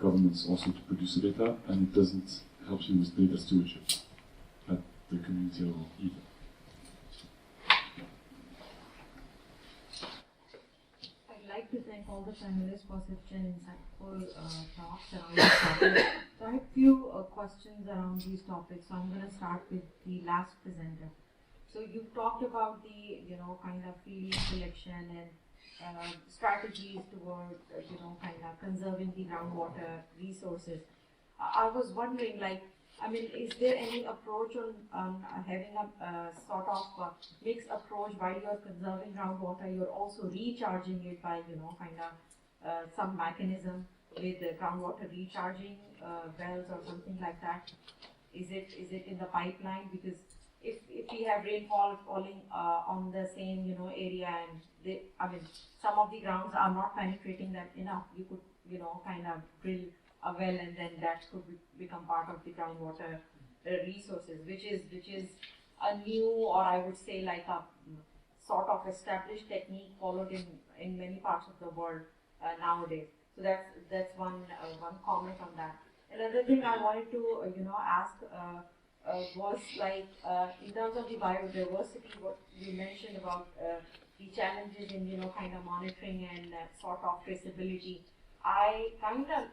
[SPEAKER 2] governments also to produce the data, and it doesn't help you with data stewardship at the community level either.
[SPEAKER 8] I'd like to thank all the panelists for such an insightful talks around this topic. So I have a few questions around these topics. So I'm going to start with the last presenter. So you've talked about the, kind of field selection and strategies toward, kind of conserving the groundwater resources. I was wondering, is there any approach on having a sort of mixed approach while you're conserving groundwater, you're also recharging it by, some mechanism with the groundwater recharging wells or something like that? Is it in the pipeline? Because
[SPEAKER 11] if we have rainfall falling on the same area, and some of the grounds are not penetrating that enough, you could kind of drill a well, and then that could become part of the groundwater resources, which is a new, or I would say like a sort of established technique followed in many parts of the world nowadays. So that's one comment on that. Another thing I wanted to ask was like in terms of the biodiversity, what you mentioned about the challenges in kind of monitoring and sort of traceability. I kind of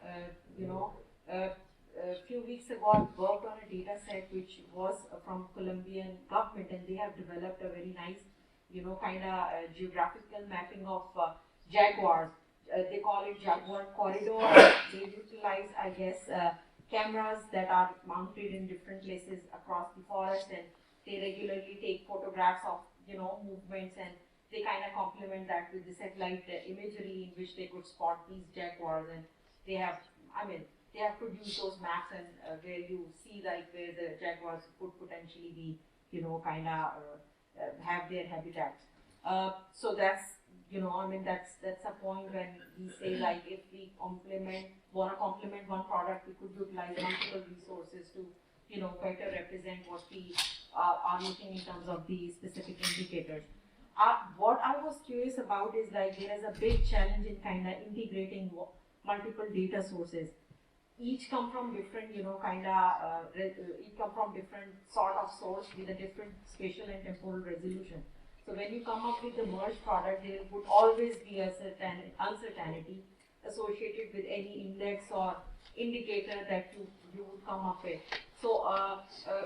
[SPEAKER 11] a few weeks ago I worked on a data set which was from Colombian government, and they have developed a very nice kind of geographical mapping of jaguars. They call it Jaguar Corridor. They utilize, I guess, cameras that are mounted in different places across the forest, and they regularly take photographs of movements, and they kind of complement that with the satellite imagery in which they could spot these jaguars. And they have, they have produced those maps, and where you see like where the jaguars could potentially be, kind of have their habitats. So that's that's a point when we say like if we want to complement one product, we could utilize multiple resources to better represent what we are looking in terms of the specific indicators. What I was curious about is like there is a big challenge in kind of integrating multiple data sources. Each come from different, each come from different sort of source with a different spatial and temporal resolution. So when you come up with the merged product, there would always be a certain uncertainty associated with any index or indicator that you would come up with. So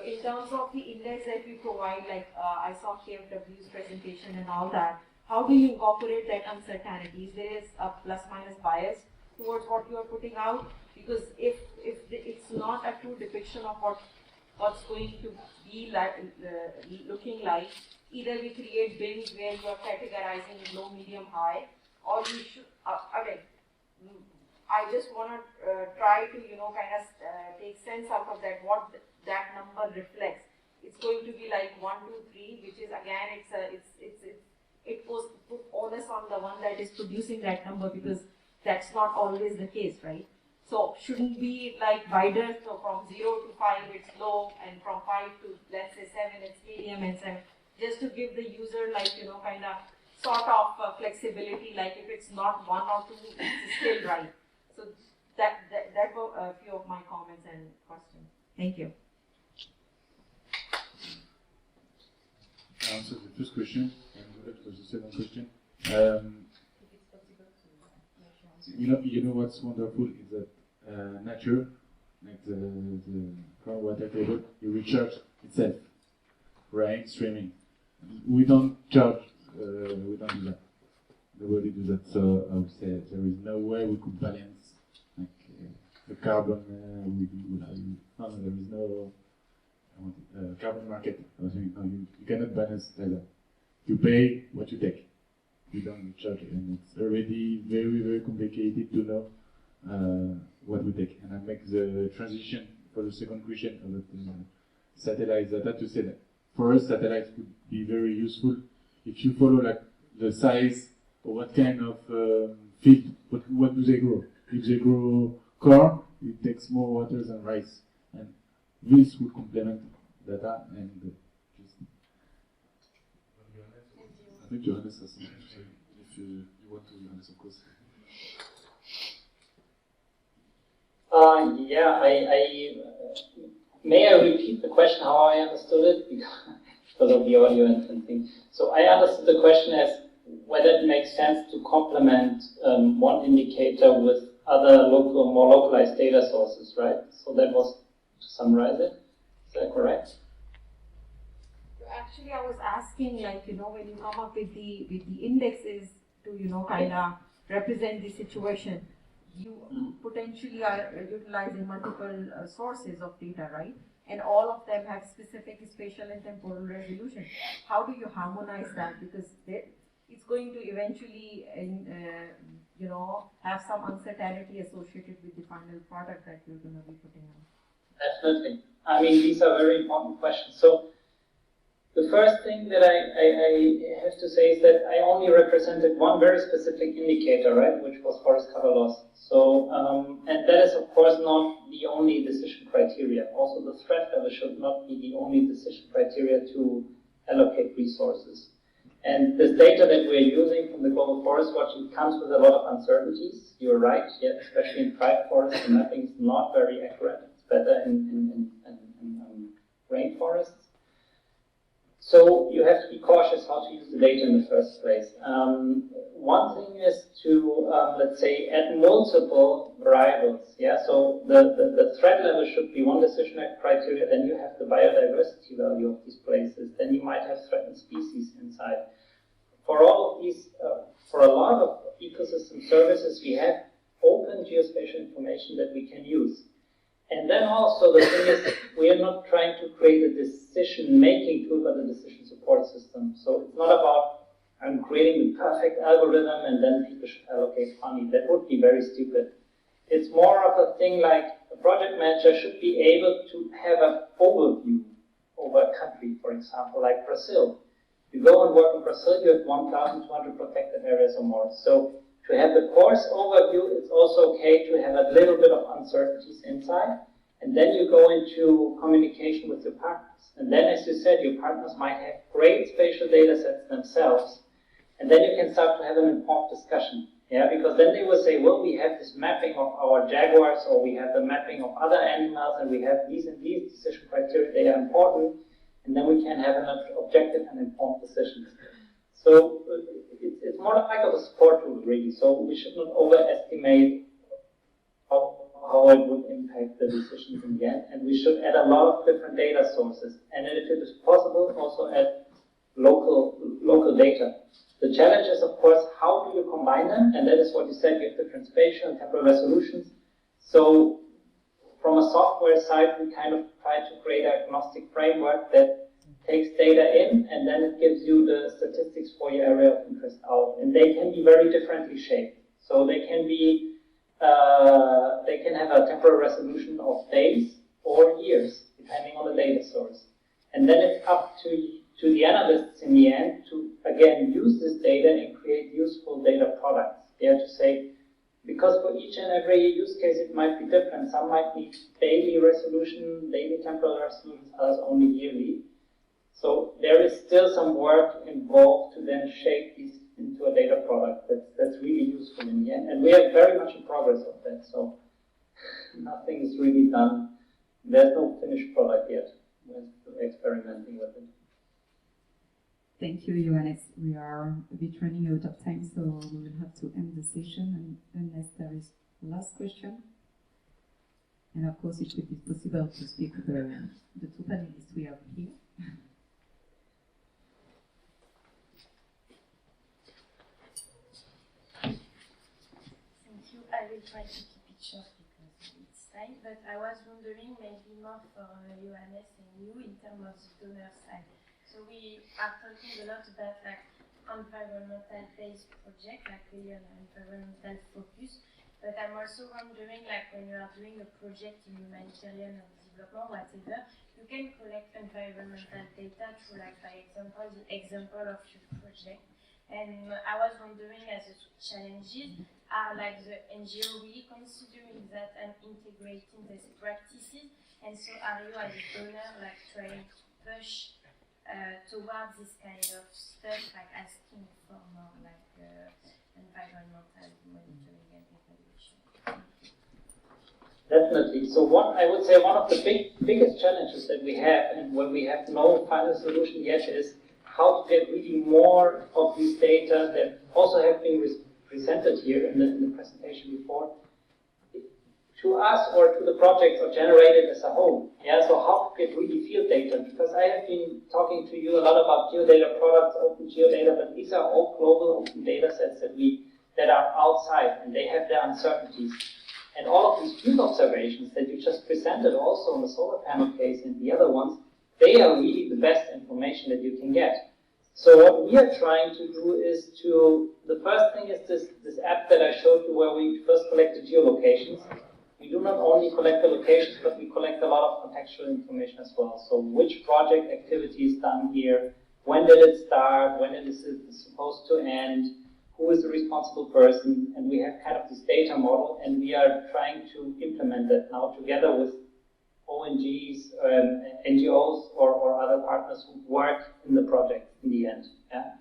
[SPEAKER 11] in terms of the index that we provide, like I saw KFW's presentation and all that, how do you incorporate that uncertainty? There is a plus minus bias towards what you are putting out, because if it's not a true depiction of what's going to be like looking like, either we create bins where you are categorizing low, medium, high, or you should I just want to try to kind of take sense out of that, what that number reflects. It's going to be like 1, 2, 3, which is again it puts onus on the one that is producing that number, because that's not always the case, right? So shouldn't be like wider. So from 0 to 5 it's low, and from 5 to let's say 7 it's medium, and 7, just to give the user like kind of sort of flexibility. Like if it's not 1 or 2, it's still right. So that were a few of my comments and questions. Thank you.
[SPEAKER 2] I answered the first question, and that was the second question. You know what's wonderful is that nature, like the groundwater table, it recharges itself. Rain, streaming. We don't charge. We don't do that. Nobody do that. So I would say there is no way we could balance like the carbon. No, there is no carbon market. I was saying, no, you cannot balance like that. You pay what you take. You don't charge it, and it's already very, very complicated to know what we take. And I make the transition for the second question about satellite data to say that for us, satellites could be very useful if you follow like the size or what kind of field, what do they grow. If they grow corn, it takes more water than rice, and this would complement data and just. I think Johannes has something to say. If you want to, Johannes, of course.
[SPEAKER 4] Yeah, may I repeat the question how I understood it, because of the audio and things. So I understood the question as whether it makes sense to complement one indicator with other more localized data sources, right? So that was to summarize it. Is that correct?
[SPEAKER 11] Actually, I was asking, like, when you come up with the indexes to, kind of represent the situation, you potentially are utilizing multiple sources of data, right? And all of them have specific spatial and temporal resolution. How do you harmonize that? Because it's going to eventually, have some uncertainty associated with the final product that you're going to be putting on.
[SPEAKER 4] Definitely. I mean, these are very important questions. So The first thing that I have to say is that I only represented one very specific indicator, right, which was forest cover loss. So, and that is of course not the only decision criteria. Also the threat level should not be the only decision criteria to allocate resources. And this data that we're using from the Global Forest Watch, it comes with a lot of uncertainties. You're right, yeah, especially in private forests, the mapping is not very accurate. It's better in rainforests. So you have to be cautious how to use the data in the first place. One thing is to, let's say, add multiple variables. Yeah, so the threat level should be one decision criteria, then you have the biodiversity value of these places, then you might have threatened species inside. For all of these, for a lot of ecosystem services, we have open geospatial information that we can use. And then also the thing is, we are not trying to create a decision-making tool, but a decision support system. So it's not about I'm creating the perfect algorithm and then people should allocate money. That would be very stupid. It's more of a thing like a project manager should be able to have an overview over a country, for example, like Brazil. You go and work in Brazil, you have 1,200 protected areas or more. So to have the course overview, it's also okay to have a little bit of uncertainties inside. And then you go into communication with your partners. And then, as you said, your partners might have great spatial data sets themselves. And then you can start to have an informed discussion. Yeah, because then they will say, well, we have this mapping of our jaguars, or we have the mapping of other animals, and we have these and these decision criteria, they are important. And then we can have an objective and informed decision. So it's more like a support tool, really. So we should not overestimate how it would impact the decisions in the end. And we should add a lot of different data sources. And if it is possible, also add local data. The challenge is, of course, how do you combine them? And that is what you said, you have different spatial and temporal resolutions. So from a software side, we kind of try to create an agnostic framework that takes data in, and then it gives you the statistics for your area of interest out. And they can be very differently shaped. So they can be, they can have a temporal resolution of days or years, depending on the data source. And then it's up to the analysts in the end to, again, use this data and create useful data products. They have to say, because for each and every use case it might be different. Some might need daily resolution, daily temporal resolutions, others only yearly. So there is still some work involved to then shape these into a data product that's really useful in the end. And we are very much in progress of that. So nothing is really done. There's no finished product yet. We're still experimenting with it.
[SPEAKER 8] Thank you, Johannes. We are a bit running out of time, so we will have to end the session unless there is last question. And of course, it would be possible to speak with the two panelists we have here.
[SPEAKER 10] Thank you. I will try to keep it short because it's time, but I was wondering maybe more for Johannes and you in terms of the donor side. So we are talking a lot about like environmental-based project, like really an environmental focus. But I'm also wondering, like when you are doing a project in humanitarian or development, whatever, you can collect environmental data through, like, by example, the example of your project. And I was wondering, as the challenges are like the NGO really considering that and integrating these practices. And so, are you as a donor like trying to push towards this kind of stuff, like asking for more like environmental monitoring and evaluation?
[SPEAKER 4] Definitely. So I would say one of the biggest challenges that we have, and when we have no final solution yet, is how to get really more of these data that also have been presented here in the presentation before, to us or to the projects or generated as a whole. Yeah, so how to get really field data, because I have been talking to you a lot about geodata products, open geodata, but these are all global open data sets that are outside and they have their uncertainties. And all of these field observations that you just presented also in the solar panel case and the other ones, they are really the best information that you can get. So what we are trying to do is the first thing is this app that I showed you where we first collected geolocations. we do not only collect the locations, but we collect a lot of contextual information as well. So which project activity is done here, when did it start, when it is supposed to end, who is the responsible person, and we have kind of this data model, and we are trying to implement that now together with ONGs, NGOs, or other partners who work in the project in the end. Yeah?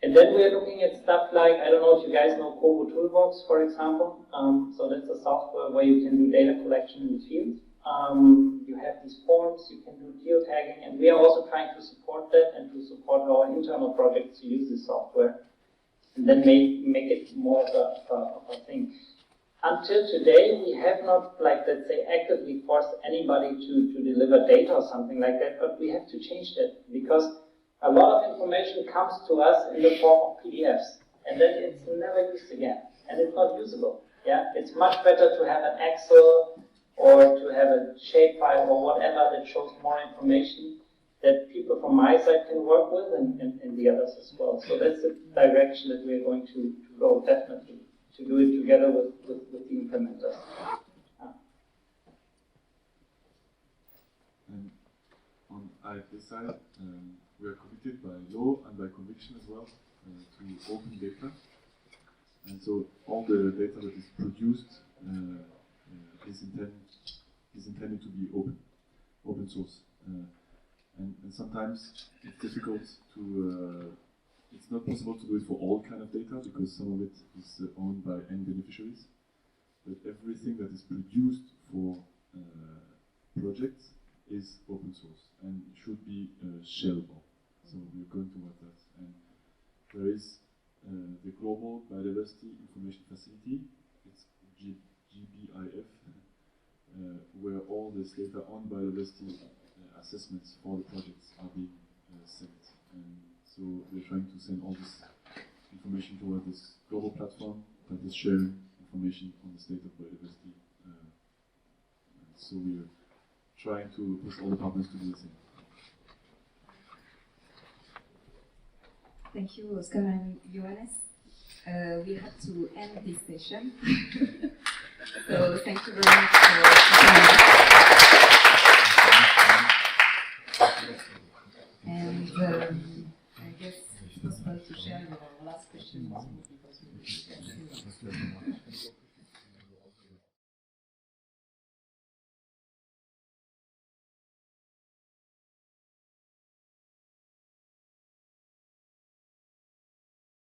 [SPEAKER 4] And then we are looking at stuff like, I don't know if you guys know Kobo Toolbox, for example. So that's a software where you can do data collection in the field. You have these forms, you can do geotagging, and we are also trying to support that and to support our internal projects to use this software, and then make it more of a thing. Until today, we have not, like, let's say, actively forced anybody to deliver data or something like that, but we have to change that, because a lot of information comes to us in the form of PDFs, and then it's never used again, and it's not usable. Yeah, it's much better to have an Excel or to have a shapefile or whatever that shows more information that people from my side can work with, and the others as well. So that's the direction that we're going to go, definitely, to do it together with the implementers.
[SPEAKER 2] And on IFA side, we are committed by law and by conviction as well to open data. And so all the data that is produced is intended to be open source. And sometimes it's difficult to, it's not possible to do it for all kind of data because some of it is owned by end beneficiaries. But everything that is produced for projects is open source and should be shareable. So we're going towards that. And there is the Global Biodiversity Information Facility, it's GBIF, where all this data on biodiversity assessments for the projects are being sent. And so we're trying to send all this information toward this global platform that is sharing information on the state of biodiversity. So we're trying to push all the partners to do the same.
[SPEAKER 8] Thank you, Oskar and Johannes. We have to end this session. So thank you very much for coming. And I guess it's possible to share your last questions because we discussed